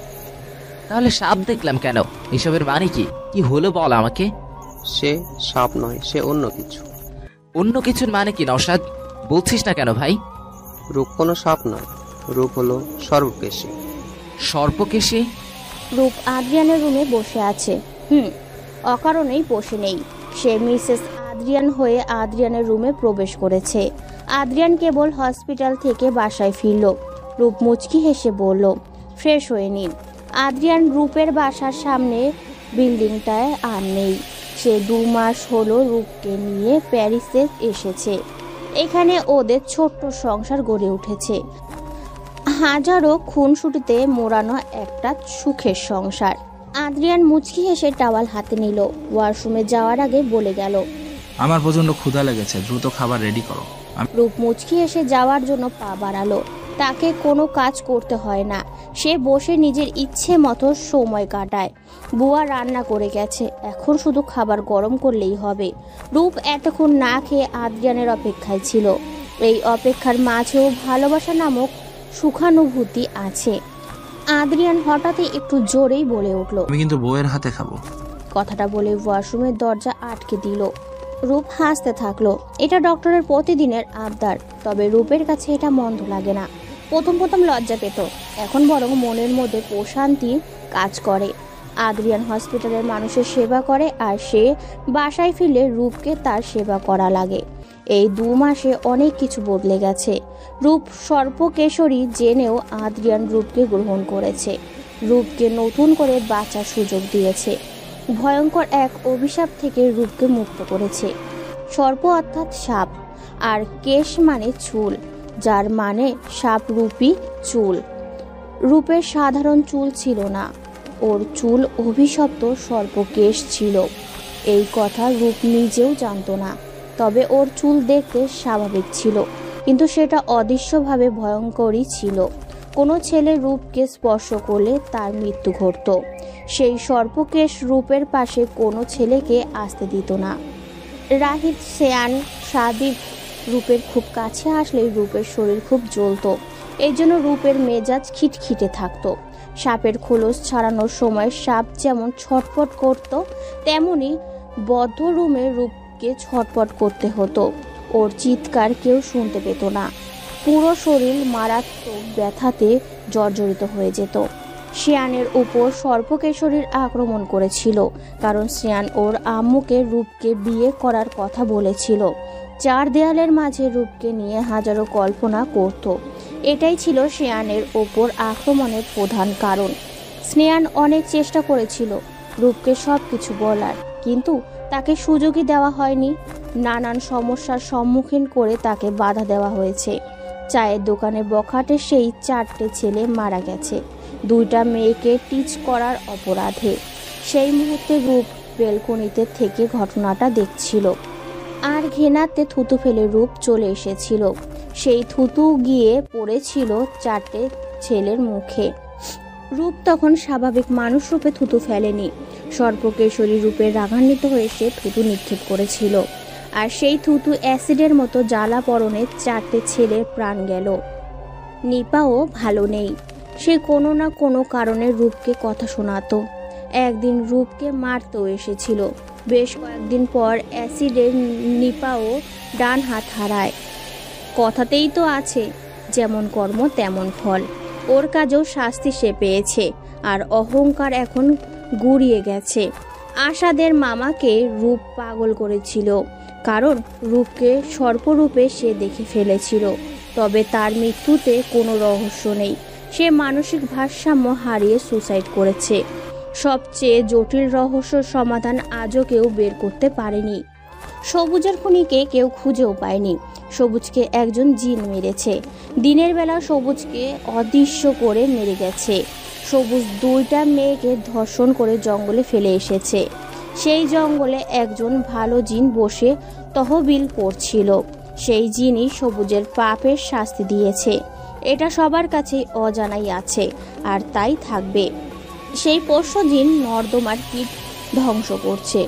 তাহলে সাপ দেখলাম কেন? এসবের মানে কি? কি হলো বল আমাকে। সে সাপ নয়, সে অন্য কিছু। অন্য কিছুর মানে কি নওশাদ? বলছিস না কেন ভাই? রূপ কোনো সাপ নয়, রূপ হলো সর্বকেশী। সর্বকেশী? রূপ আদ্রিয়ানের রুমে বসে আছে। অকারণেই বসে নেই। সে মিসেস আদ্রিয়ান হয়ে আদ্রিয়ানের রুমে প্রবেশ করেছে। আদ্রিয়ান কেবল হসপিটাল থেকে বাসায় ফিরল। রূপ মুচকি হেসে বলল, ফ্রেশ হয়ে নিন। আদ্রিয়ান রূপের বাসার সামনে বিল্ডিংটায় আর নেই। সে 2 মাস হলো রূপকে নিয়ে প্যারিসে এসেছে। এখানে ওদের ছোট্ট সংসার গড়ে উঠেছে, হাজারো খুনসুটিতে মোড়ানো একটা সুখের সংসার। আদ্রিয়ান মুচকি হেসে টাওয়াল হাতে নিল। ওয়াশরুমে যাওয়ার আগে বলে গেল, আমার প্রচন্ড ক্ষুধা লেগেছে, দ্রুত খাবার রেডি করো। রূপ মুচকি এসে যাওয়ার জন্য পা বাড়ালো। তাকে কোনো কাজ করতে হয় না, সে বসে নিজের ইচ্ছে মতো সময় কাটায়। বুয়া রান্না করে গেছে, এখন শুধু খাবার গরম করলেই হবে। রূপ এতক্ষণ না খেয়ে আদ্রিয়ানের অপেক্ষায় ছিল। এই অপেক্ষার মাঝেও ভালোবাসা নামক সুখানুভূতি আছে। আদ্রিয়ান হঠাৎই একটু জোরেই বলে উঠল, আমি কিন্তু বউয়ের হাতে খাবো। কথাটা বলে ওয়াশরুমের দরজা আটকে দিল। রূপ হাসতে থাকলো। এটা ডক্টরের প্রতিদিনের আবদার, তবে রূপের কাছে এটা মন্দ লাগে না। প্রথম লজ্জা পেত, এখন বরং মনের মধ্যে প্রশান্তি কাজ করে। আদ্রিয়ান হসপিটালের মানুষের সেবা করে, আর সে বাসায় ফিরলে রূপকে তার সেবা করা লাগে। এই 2 মাসে অনেক কিছু বদলে গেছে। রূপ সর্পকেশরী জেনেও আদ্রিয়ান রূপকে গ্রহণ করেছে, রূপকে নতুন করে বাঁচার সুযোগ দিয়েছে। ভয়ঙ্কর এক অভিশাপ থেকে রূপকে মুক্ত করেছে। সর্প অর্থাৎ সাপ, আর কেশ মানে চুল, যার মানে সাপরূপী চুল। রূপের সাধারণ চুল ছিল না, ওর চুল অভিশপ্ত সর্পকেশ ছিল। এই কথা রূপ নিজেও জানতো না। তবে ওর চুল দেখতে স্বাভাবিক ছিল, কিন্তু সেটা অদৃশ্যভাবে ভয়ঙ্করই ছিল। কোনো ছেলে রূপকে স্পর্শ করলে তার মৃত্যু ঘটত। সেই সর্পকেশ রূপের পাশে কোনো ছেলেকে আসতে দিত না। রাহিদ, সেয়ান, সাদিক রূপের খুব কাছে আসলেই রূপের শরীর খুব জ্বলত। এই জন্য রূপের মেজাজ খিটখিটে থাকতো। সাপের খোলস ছাড়ানোর সময় সাপ যেমন ছটফট করত, তেমনি বদ্ধ রুমে রূপকে ছটফট করতে হতো। ওর চিৎকার কেউ শুনতে পেত না। পুরো শরীর মারাত্মক ব্যথাতে জর্জরিত হয়ে যেত। শিয়ানের উপর সর্পকেশরীর আক্রমণ করেছিল, কারণ শিয়ান ওর আম্মুকে রূপকে বিয়ে করার কথা বলেছিল। 4 দেয়ালের মাঝে রূপকে নিয়ে হাজারো কল্পনা করত। এটাই ছিল শিয়ানের ওপর আক্রমণের প্রধান কারণ। স্নেহান অনেক চেষ্টা করেছিল রূপকে সব কিছু বলার, কিন্তু তাকে সুযোগই দেওয়া হয়নি। নানান সমস্যার সম্মুখীন করে তাকে বাধা দেওয়া হয়েছে। চায়ের দোকানে বখাটে সেই 4টে ছেলে মারা গেছে, 2টা মেয়েকে টিচ করার অপরাধে। সেই মুহূর্তে রূপ বেলকনিতে থেকে ঘটনাটা দেখছিল, আর ঘৃণাতে থুতু ফেলে রূপ চলে এসেছিল। সেই থুতু গিয়ে পড়েছিল 4টে ছেলের মুখে। রূপ তখন স্বাভাবিক মানুষ রূপে থুতু ফেলেনি। সর্পকেশরী রূপে রাগান্বিত হয়ে সে থুতু নিক্ষেপ করেছিল, আর সেই থুতু অ্যাসিডের মতো জ্বালা পড়নে 4টে ছেলের প্রাণ গেল। নিপাও ভালো নেই, সে কোনো না কোনো কারণে রূপকে কথা শোনাতো। একদিন রূপকে মারতেও এসেছিল। বেশ কয়েকদিন পর অ্যাসিডে নিপাও ডান হাত হারায়। কথাতেই তো আছে, যেমন কর্ম তেমন ফল। ওর কাজেও শাস্তি সে পেয়েছে, আর অহংকার এখন গুড়িয়ে গেছে। আশাদের মামাকে রূপ পাগল করেছিল, কারণ রূপকে সর্পরূপে সে দেখে ফেলেছিল। তবে তার মৃত্যুতে কোনো রহস্য নেই। সে মানসিক ভারসাম্য হারিয়ে সুসাইড করেছে। সবচেয়ে জটিল রহস্যের সমাধান আজও কেউ বের করতে পারেনি। সবুজের খুনিকে কেউ খুঁজেও পায়নি। সবুজকে একজন জিন মেরেছে। দিনের বেলা সবুজকে অদৃশ্য করে মেরে গেছে। সবুজ 2টা মেয়েকে ধর্ষণ করে জঙ্গলে ফেলে এসেছে। সেই জঙ্গলে একজন ভালো জিন বসে তহবিল করছিল। সেই জিনই সবুজের পাপের শাস্তি দিয়েছে। এটা সবার কাছেই অজানাই আছে, আর তাই থাকবে। সেই পোষ্য জিন নর্দমার কীট ধ্বংস করছে।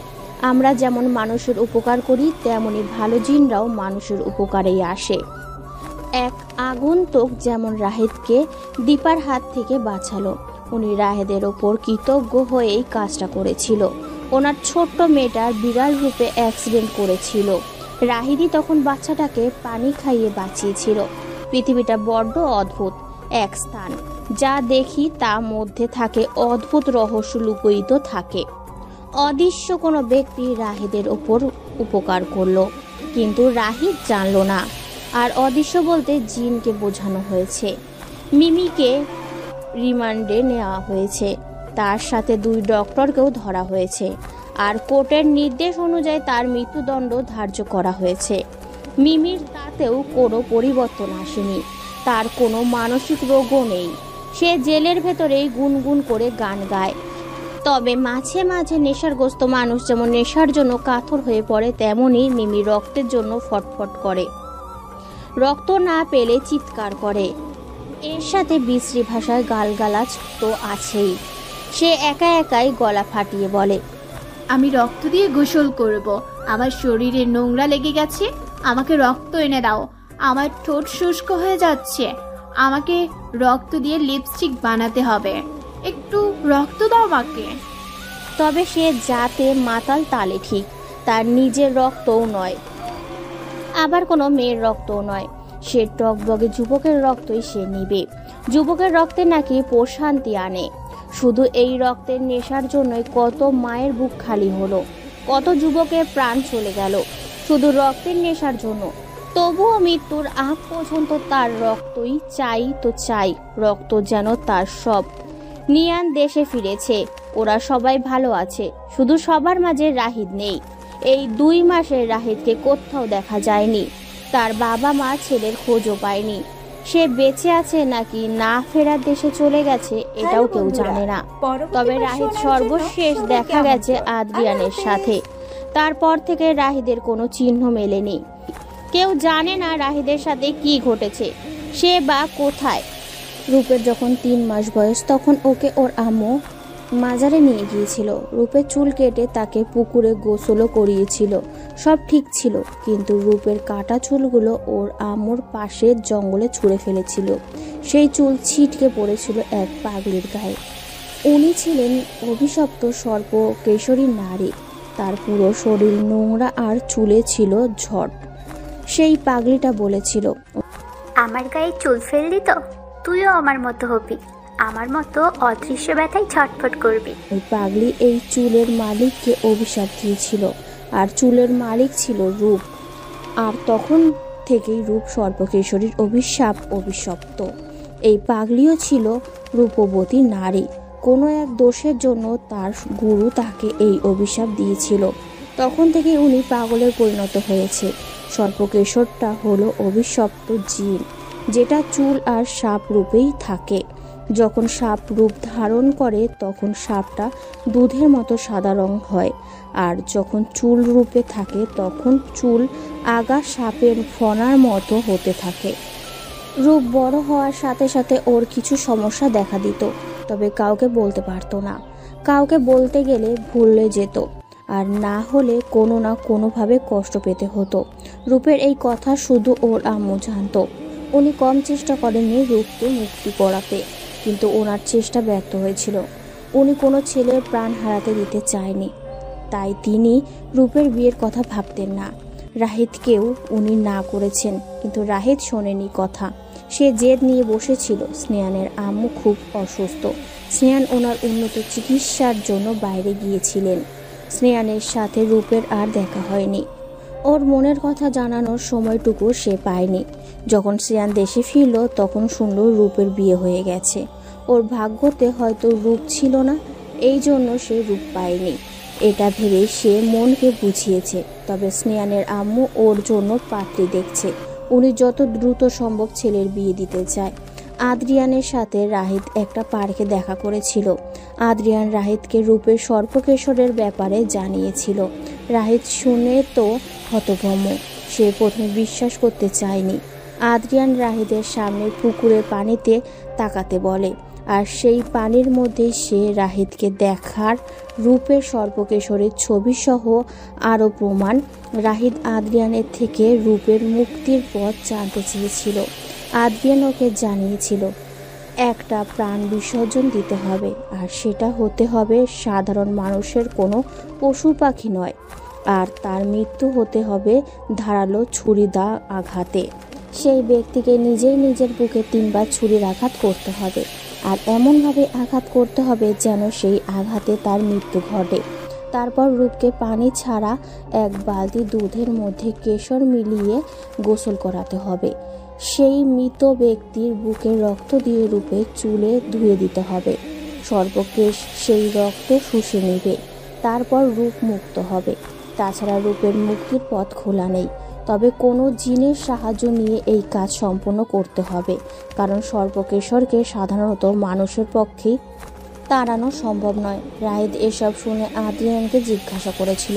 আমরা যেমন মানুষের উপকার করি, তেমনি ভালো জিনরাও মানুষের উপকারেই আসে। এক আগন্তুক যেমন রাহেদকে দীপার হাত থেকে বাঁচালো, উনি রাহেদের ওপর কৃতজ্ঞ হয়েই কাজটা করেছিল। ওনার ছোট্ট মেয়েটার বিড়াল রূপে অ্যাক্সিডেন্ট করেছিল। রাহিদি তখন বাচ্চাটাকে পানি খাইয়ে বাঁচিয়েছিল। পৃথিবীটা বড্ড অদ্ভুত এক স্থান, যা দেখি তা মধ্যে থাকে অদ্ভুত রহস্য লুকোয়িত থাকে। অদৃশ্য কোনো ব্যক্তি রাহিদের ওপর উপকার করলো, কিন্তু রাহিদ জানলো না। আর অদৃশ্য বলতে জিনকে বোঝানো হয়েছে। মিমিকে রিমান্ডে নেওয়া হয়েছে, তার সাথে 2 ডক্টরকেও ধরা হয়েছে। আর কোর্টের নির্দেশ অনুযায়ী তার মৃত্যুদণ্ড ধার্য করা হয়েছে। মিমির তাতেও কোনো পরিবর্তন আসেনি, তার কোনো মানসিক রোগও নেই। সে জেলের ভেতরেই গুনগুন করে গান গায়। তবে মাঝে মাঝে নেশারগ্রস্ত মানুষ যেমন নেশার জন্য কাতর হয়ে পড়ে, তেমনই মিমি রক্তের জন্য ফটফট করে, রক্ত না পেলে চিৎকার করে। এর সাথে বিশ্রী ভাষায় গালগালাজ তো আছেই। সে একা একাই গলা ফাটিয়ে বলে, আমি রক্ত দিয়ে গোসল করব, আমার শরীরে নোংরা লেগে গেছে, আমাকে রক্ত এনে দাও, আমার ঠোঁট শুষ্ক হয়ে যাচ্ছে, আমাকে রক্ত দিয়ে লিপস্টিক বানাতে হবে, একটু রক্ত দাও আমাকে। তবে সে যাতে মাতাল তালে ঠিক, তার নিজের রক্তও নয়, আবার কোনো মেয়ের রক্তও নয়। সে টকবগে যুবকের রক্তই সে নিবে। যুবকের রক্তে নাকি প্রশান্তি আনে। শুধু এই রক্তের নেশার জন্যই কত মায়ের বুক খালি হলো, কত যুবকের প্রাণ চলে গেল শুধু রক্তের নেশার জন্য। তবুও মৃত্যুর আগ পর্যন্ত তার রক্তই চাই তো চাই, রক্ত যেন তার সব। নিয়ান দেশে ফিরেছে, ওরা সবাই ভালো আছে, শুধু সবার মাঝে রাহিদ নেই। এই 2 মাসে রাহিদকে কোথাও দেখা যায়নি, তার বাবা মা ছেলের খোঁজও পায়নি। সে বেঁচে আছে নাকি না ফেরার দেশে চলে গেছে এটাও কেউ জানে না। তবে রাহিদ সর্বশেষ দেখা গেছে আদ্রিয়ানের সাথে। তারপর থেকে রাহিদের কোনো চিহ্ন মেলেনি। কেউ জানে না রাহিদের সাথে কি ঘটেছে, সে বা কোথায়। রূপের যখন 3 মাস বয়স, তখন ওকে ওর আম্মু মাজারে নিয়ে গিয়েছিল। রূপের চুল কেটে তাকে পুকুরে গোসলও করিয়েছিল, সব ঠিক ছিল। কিন্তু রূপের কাটা চুলগুলো ওর আম্মুর পাশের জঙ্গলে ছুঁড়ে ফেলেছিল। সেই চুল ছিটকে পড়েছিল এক পাগলির গায়ে। উনি ছিলেন অভিশপ্ত সর্প কেশরী নারী, তার পুরো শরীর নোংরা আর চুলে ছিল ঝড়। সেই পাগলিটা বলেছিল, আমার গায়ে চুল ফেললি তো তুইও আমার মতো হবি, আমার মতো অদৃশ্য ব্যথায় ছটফট করবি। ওই পাগলি এই চুলের মালিককে অভিশাপ দিয়েছিল, আর চুলের মালিক ছিল রূপ। আর তখন থেকেই রূপ সর্পকেশরীর অভিশাপ অভিশপ্ত। এই পাগলিও ছিল রূপবতী নারী। কোনো এক দোষের জন্য তার গুরু তাকে এই অভিশাপ দিয়েছিল। তখন থেকে উনি পাগলের পরিণত হয়েছে। সর্পকেশরটা হলো অভিশপ্ত জিন, যেটা চুল আর সাপ রূপেই থাকে। যখন সাপ রূপ ধারণ করে তখন সাপটা দুধের মতো সাদা রং হয়, আর যখন চুল রূপে থাকে তখন চুল আগা সাপের ফনার মতো হতে থাকে। রূপ বড় হওয়ার সাথে সাথে ওর কিছু সমস্যা দেখা দিত, তবে কাউকে বলতে পারতো না। কাউকে বলতে গেলে ভুলে যেত, আর না হলে কোনো না কোনোভাবে কষ্ট পেতে হতো। রূপের এই কথা শুধু ওর আম্মু জানতো। উনি কম চেষ্টা করেননি রূপকে মুক্তি করাতে, কিন্তু ওনার চেষ্টা ব্যর্থ হয়েছিল। উনি কোনো ছেলের প্রাণ হারাতে দিতে চায়নি, তাই তিনি রূপের বিয়ের কথা ভাবতেন না। রাহিদকেও উনি না করেছেন, কিন্তু রাহিদ শোনেনি কথা। সে জেদ নিয়ে বসেছিল। স্নেহানের আম্মু খুব অসুস্থ। স্নেহান ওনার উন্নত চিকিৎসার জন্য বাইরে গিয়েছিলেন। স্নেহানের সাথে রূপের আর দেখা হয়নি। ওর মনের কথা জানানোর সময়টুকু সে পায়নি। যখন স্নেহান দেশে ফিরল তখন শুনল রূপের বিয়ে হয়ে গেছে। ওর ভাগ্যতে হয়তো রূপ ছিল না, এই জন্য সে রূপ পায়নি। এটা ভেবে সে মনকে বুঝিয়েছে। তবে স্নেহানের আম্মু ওর জন্য পাত্রী দেখছে। উনি যত দ্রুত সম্ভব ছেলের বিয়ে দিতে চায়। আদ্রিয়ানের সাথে রাহিদ একটা পার্কে দেখা করেছিল। আদ্রিয়ান রাহিদকে রূপের সর্পকেশরের ব্যাপারে জানিয়েছিল। রাহিদ শুনে তো হতভম্ব। সে প্রথমে বিশ্বাস করতে চায়নি। আদ্রিয়ান রাহিদের সামনে পুকুরের পানিতে তাকাতে বলে, আর সেই পানির মধ্যেই সে রাহিদকে দেখার রূপের সর্পকেশরের ছবি সহ আরও প্রমাণ। রাহিদ আদ্রিয়ানের থেকে রূপের মুক্তির পথ জানতে চেয়েছিল। আদ্রিয়ান ওকে জানিয়েছিল একটা প্রাণ বিসর্জন দিতে হবে, আর সেটা হতে হবে সাধারণ মানুষের কোনো পশু পাখি নয়, আর তার মৃত্যু হতে হবে ধারালো ছুরিদা আঘাতে। সেই ব্যক্তিকে নিজেই নিজের বুকে 3 বার ছুরির আঘাত করতে হবে, আর এমনভাবে আঘাত করতে হবে যেন সেই আঘাতে তার মৃত্যু ঘটে। তারপর রূপকে পানি ছাড়া এক বালতি দুধের মধ্যে কেশর মিলিয়ে গোসল করাতে হবে। সেই মৃত ব্যক্তির বুকের রক্ত দিয়ে রূপের চুলে ধুয়ে দিতে হবে। সর্বশেষ সেই রক্ত শুষে নেবে, তারপর রূপ মুক্ত হবে। তাছাড়া রূপের মুক্তির পথ খোলা নেই। তবে কোনো জিনের সাহায্য নিয়ে এই কাজ সম্পন্ন করতে হবে, কারণ সর্বকেশরকে সাধারণত মানুষের পক্ষেই তাড়ানো সম্ভব নয়। রাহিদ এসব শুনে আদ্রিয়ানকে জিজ্ঞাসা করেছিল,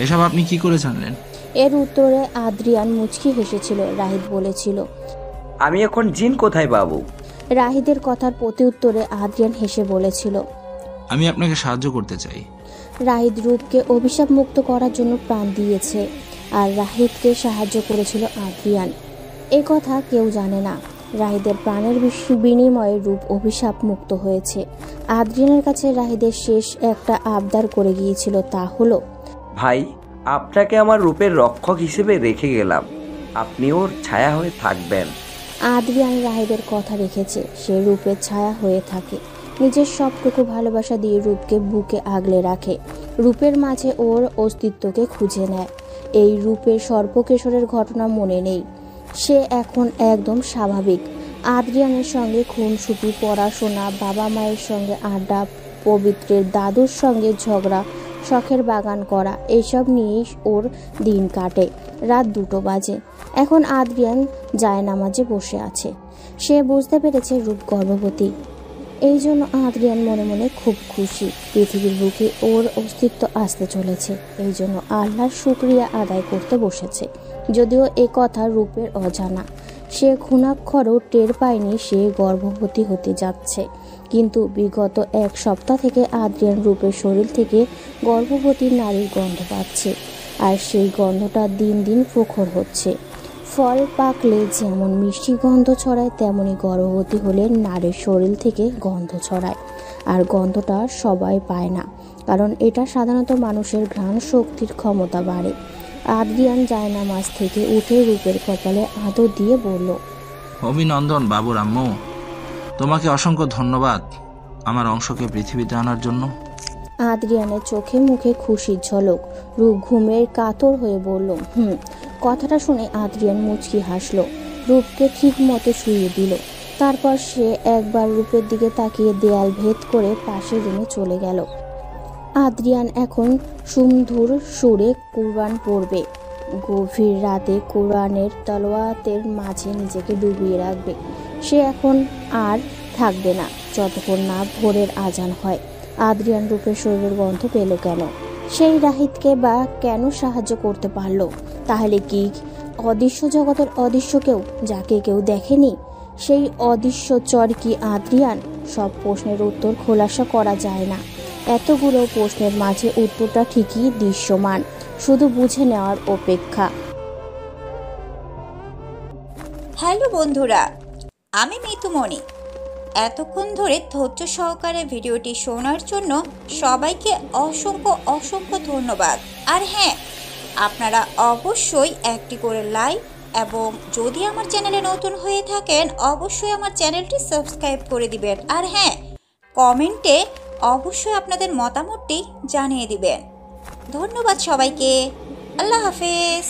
এসব আপনি কি করে জানলেন? এর উত্তরে আদ্রিয়ান মুচকি হেসেছিল। রাহিদ বলেছিল, আমি এখন জিন কোথায় পাবো? রাহিদের কথার প্রত্যুত্তরে আদ্রিয়ান হেসে বলেছিল, আমি আপনাকে সাহায্য করতে চাই। রাহিদ রূপকে অভিশাপ মুক্ত করার জন্য প্রাণ দিয়েছে, আর রাহিদকে সাহায্য করেছিল আদ্রিয়ান। এ কথা কেউ জানে না। রাহিদের প্রাণের বিনিময়ে রূপ অভিশাপ মুক্ত হয়েছে। আদ্রিয়ানের কাছে রাহিদের শেষ একটা আবদার করে গিয়েছিল, তা হলো, ভাই, আপনাকে আমার রূপের রক্ষক হিসেবে রেখে গেলাম, আপনি ওর ছায়া হয়ে থাকবেন। আদ্রিয়ান রাহিদের কথা রেখেছে। সে রূপের ছায়া হয়ে থাকে। নিজের সবটুকু ভালোবাসা দিয়ে রূপকে বুকে আগলে রাখে। রূপের মাঝে ওর অস্তিত্বকে খুঁজে নেয়। এই রূপের সর্বকেশরের ঘটনা মনে নেই। সে এখন একদম স্বাভাবিক। আদ্রিয়ানের সঙ্গে খুনসুটি, পড়াশোনা, বাবা মায়ের সঙ্গে আড্ডা, পবিত্রের দাদুর সঙ্গে ঝগড়া, শখের বাগান করা, এইসব নিয়েই ওর দিন কাটে। রাত 2টো বাজে। এখন আদ্রিয়ান জায়নামাজে বসে আছে। সে বুঝতে পেরেছে রূপ গর্ভবতী। এই জন্য আদ্রিয়ান মনে মনে খুব খুশি। পৃথিবীর বুকে ওর অস্তিত্ব আসতে চলেছে। এই জন্য আল্লাহর শুকরিয়া আদায় করতে বসেছে। যদিও এ কথা রূপের অজানা। সে ঘুণাক্ষরও টের পায়নি সে গর্ভবতী হতে যাচ্ছে। কিন্তু বিগত 1 সপ্তাহ থেকে আদ্রিয়ান রূপের শরীর থেকে গর্ভবতী নারীর গন্ধ পাচ্ছে। আর সেই গন্ধটা দিন দিন প্রখর হচ্ছে। ফল পাকলে যেমন মিষ্টি গন্ধ ছড়ায়, তেমনি গর্ভবতী হলে নারীর শরীর থেকে গন্ধ ছড়ায়। আর গন্ধটা সবাই পায় না, কারণ এটা সাধারণত মানুষের ঘ্রাণ শক্তির ক্ষমতা বাড়ে। আদ্রিয়ান জায়নামাজ থেকে উঠে রূপের কপালে আদর দিয়ে বলল, অভিনন্দন বাবুর আম্মু, তোমাকে অসংখ্য ধন্যবাদ আমার অংশকে পৃথিবীতে আনার জন্য। আদ্রিয়ানের চোখে মুখে খুশির ঝলক। রূপ ঘুমের কাতর হয়ে বলল, কথাটা শুনে আদ্রিয়ান মুচকি হাসল। রূপকে ঠিক মতো শুইয়ে দিল। তারপর সে একবার রূপের দিকে তাকিয়ে দেয়াল ভেদ করে পাশের রুমে চলে গেল। আদ্রিয়ান এখন সুমধুর সুরে কুরআন পড়বে। গভীর রাতে কোরআনের তেলাওয়াতের মাঝে নিজেকে ডুবিয়ে রাখবে। সে এখন আর থাকবে না যতক্ষণ না ভোরের আজান হয়। আদ্রিয়ান রূপের শরীরের গন্ধ পেল কেন? সেই রাহিদকে বা কেন সাহায্য করতে পারল? তাহলে কি অদৃশ্য জগতের অদৃশ্য কেউ, যাকে কেউ দেখেনি, সেই অদৃশ্যচর কি আদ্রিয়ান? সব প্রশ্নের উত্তর খোলাসা করা যায় না। এতগুলো প্রশ্নের মাঝে উত্তরটা ঠিকই দৃশ্যমান, শুধু বুঝে নেওয়ার অপেক্ষা। হ্যালো বন্ধুরা, আমি মিতুমণি। এতক্ষণ ধরে ধৈর্য সহকারে ভিডিওটি শোনার জন্য সবাইকে অসংখ্য অসংখ্য ধন্যবাদ। আর হ্যাঁ, আপনারা অবশ্যই একটি করে লাইক এবং যদি আমার চ্যানেলে নতুন হয়ে থাকেন অবশ্যই আমার চ্যানেলটি সাবস্ক্রাইব করে দিবেন। আর হ্যাঁ, কমেন্টে অবশ্যই আপনাদের মতামতটি জানিয়ে দিবেন। ধন্যবাদ সবাইকে। আল্লাহ হাফেজ।